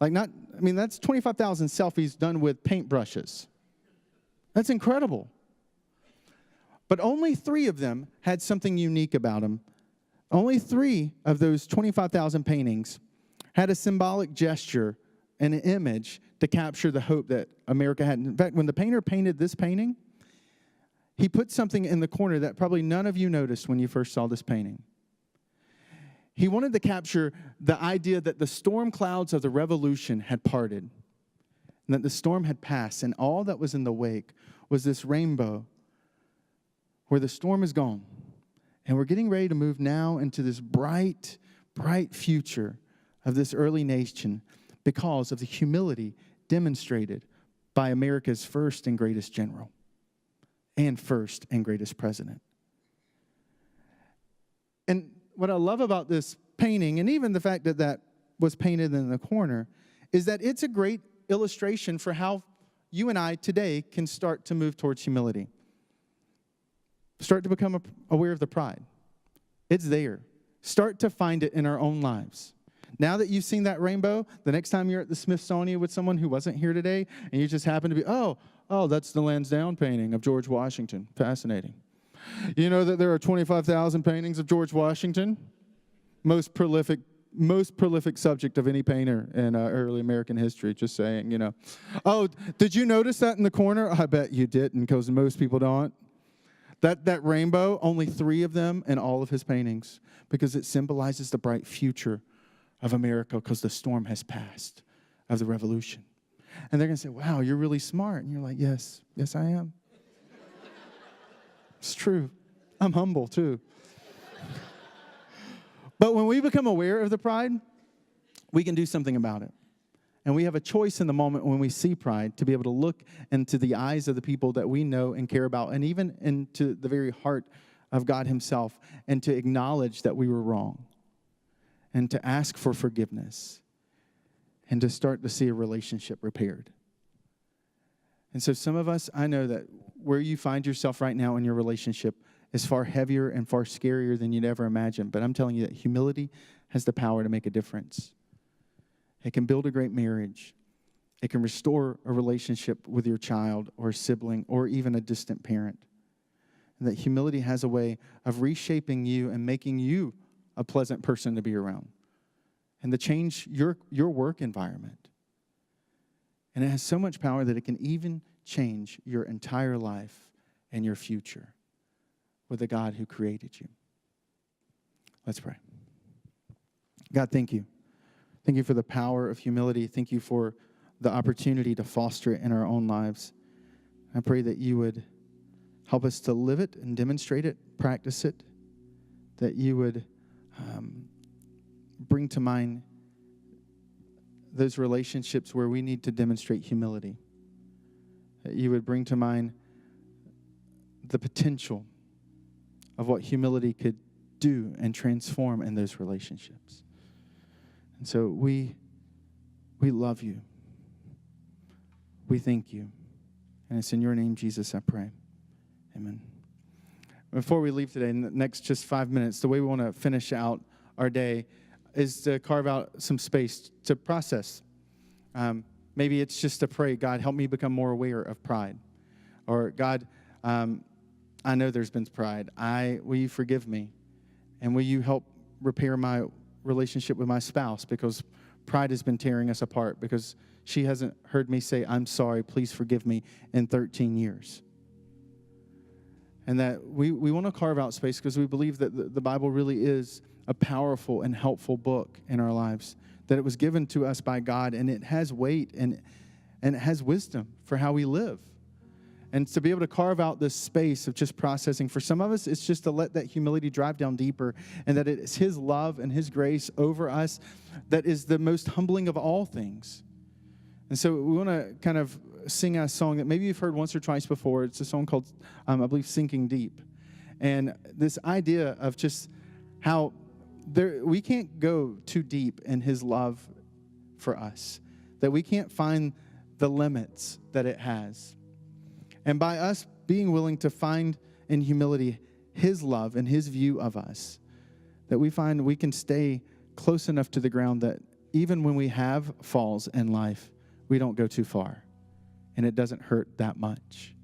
Speaker 4: That's 25,000 selfies done with paintbrushes. That's incredible. But only 3 of them had something unique about them. Only 3 of those 25,000 paintings had a symbolic gesture and an image to capture the hope that America had. In fact, when the painter painted this painting, he put something in the corner that probably none of you noticed when you first saw this painting. He wanted to capture the idea that the storm clouds of the revolution had parted, and that the storm had passed, and all that was in the wake was this rainbow where the storm is gone. And we're getting ready to move now into this bright, bright future of this early nation because of the humility demonstrated by America's first and greatest general and first and greatest president. And what I love about this painting, and even the fact that that was painted in the corner, is that it's a great illustration for how you and I today can start to move towards humility. Start to become aware of the pride. It's there. Start to find it in our own lives. Now that you've seen that rainbow, the next time you're at the Smithsonian with someone who wasn't here today, and you just happen to be, oh, that's the Lansdowne painting of George Washington. Fascinating. You know that there are 25,000 paintings of George Washington? Most prolific subject of any painter in early American history, just saying, you know. Oh, did you notice that in the corner? I bet you didn't, because most people don't. That rainbow, only 3 of them in all of his paintings, because it symbolizes the bright future of America, because the storm has passed of the revolution. And they're going to say, wow, you're really smart. And you're like, yes, I am. It's true. I'm humble, too. But when we become aware of the pride, we can do something about it. And we have a choice in the moment when we see pride to be able to look into the eyes of the people that we know and care about, and even into the very heart of God himself, and to acknowledge that we were wrong, and to ask for forgiveness, and to start to see a relationship repaired. And so some of us, I know that where you find yourself right now in your relationship is far heavier and far scarier than you'd ever imagine. But I'm telling you that humility has the power to make a difference. It can build a great marriage. It can restore a relationship with your child or sibling or even a distant parent. And that humility has a way of reshaping you and making you a pleasant person to be around, and to change your work environment. And it has so much power that it can even change your entire life and your future with the God who created you. Let's pray. God, thank you. Thank you for the power of humility. Thank you for the opportunity to foster it in our own lives. I pray that you would help us to live it and demonstrate it, practice it, that you would bring to mind those relationships where we need to demonstrate humility, that you would bring to mind the potential of what humility could do and transform in those relationships. And so we love you. We thank you. And it's in your name, Jesus, I pray. Amen. Before we leave today, in the next just 5 minutes, the way we want to finish out our day is to carve out some space to process. Maybe it's just to pray, God, help me become more aware of pride. Or, God, I know there's been pride. Will you forgive me? And will you help repair my relationship with my spouse? Because pride has been tearing us apart, because she hasn't heard me say, I'm sorry, please forgive me, in 13 years. And that we want to carve out space because we believe that the Bible really is a powerful and helpful book in our lives, that it was given to us by God, and it has weight and it has wisdom for how we live. And to be able to carve out this space of just processing. For some of us, it's just to let that humility drive down deeper, and that it's his love and his grace over us that is the most humbling of all things. And so we want to kind of sing a song that maybe you've heard once or twice before. It's a song called, I believe, Sinking Deep. And this idea of just how we can't go too deep in his love for us, that we can't find the limits that it has. And by us being willing to find in humility his love and his view of us, that we find we can stay close enough to the ground that even when we have falls in life, we don't go too far and it doesn't hurt that much.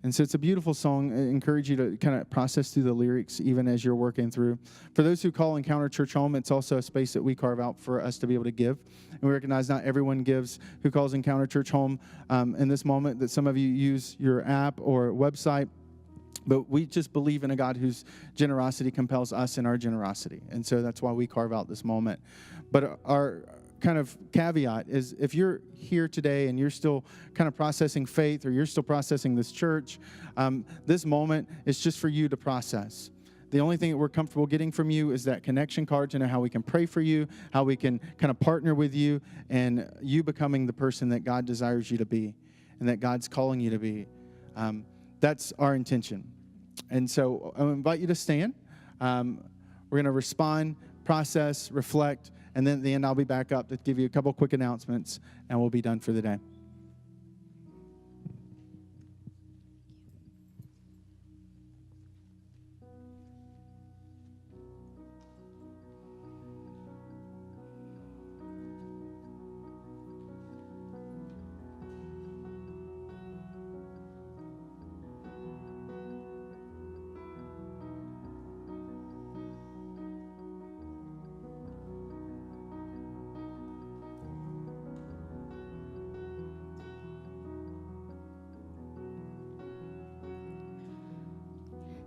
Speaker 4: And so it's a beautiful song. I encourage you to kind of process through the lyrics even as you're working through. For those who call Encounter Church home, it's also a space that we carve out for us to be able to give. And we recognize not everyone gives who calls Encounter Church home in this moment, that some of you use your app or website. But we just believe in a God whose generosity compels us in our generosity. And so that's why we carve out this moment. But our kind of caveat is, if you're here today and you're still kind of processing faith, or you're still processing this church, this moment is just for you to process. The only thing that we're comfortable getting from you is that connection card to know how we can pray for you, how we can kind of partner with you, and you becoming the person that God desires you to be and that God's calling you to be. That's our intention. And so I invite you to stand. We're going to respond, process, reflect, and then at the end I'll be back up to give you a couple quick announcements, and we'll be done for the day.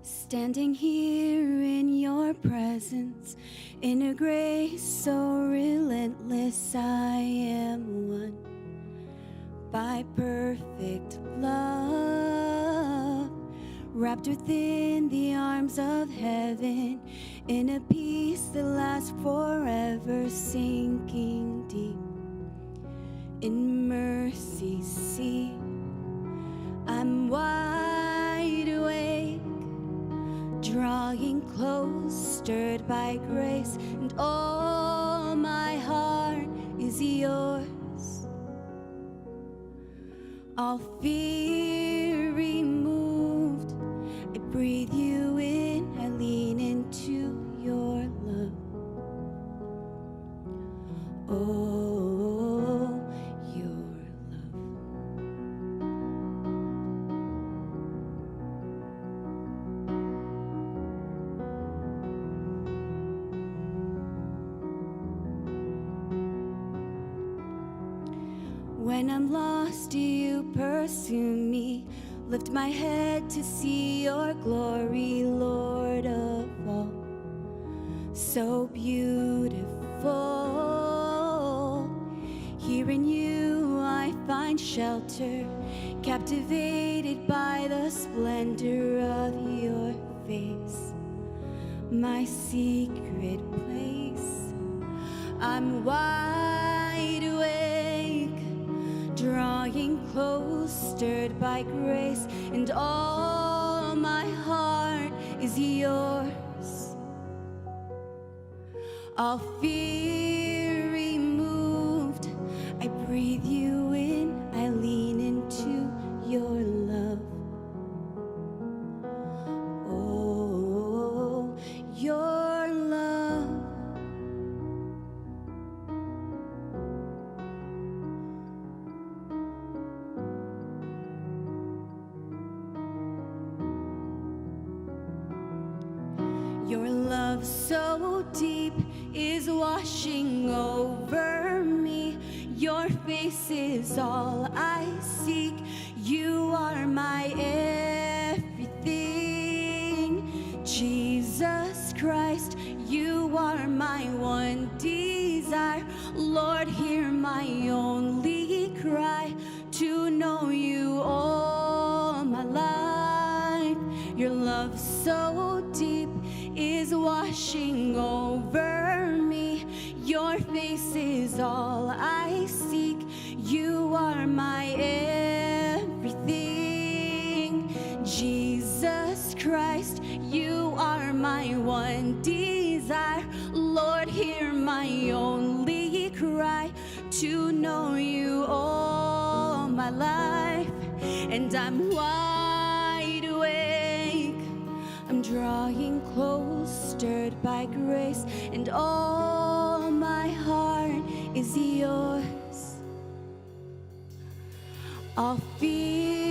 Speaker 1: Standing here in your presence, in a grace so relentless, I am won by perfect love, wrapped within the arms of heaven, in a peace that lasts forever, sinking deep in mercy's sea. I'm wide awake, drawing close, stirred by grace, and all my heart is yours. All fear removed, I breathe you in, I lean into your love. Oh, your love. When I'm lost, you pursue me. Lift my head to see your glory, Lord of all. So beautiful. Here in you I find shelter, captivated by the splendor of your face. My secret place. I'm wide awake, drawing close, stirred by grace, and all my heart is yours. All fear removed, I breathe you in, I lean into your love. Oh, your love. Your love so deep is washing over me. Your face is all I seek. You are my everything. Jesus Christ, you are my one desire. Lord, hear my only cry, to know you all so deep is washing over me. Your face is all I seek. You are my everything. Jesus Christ, you are my one desire. Lord, hear my only cry, to know you all my life. And I'm wide awake, I'm drawing close, stirred by grace, and all my heart is yours. I'll feel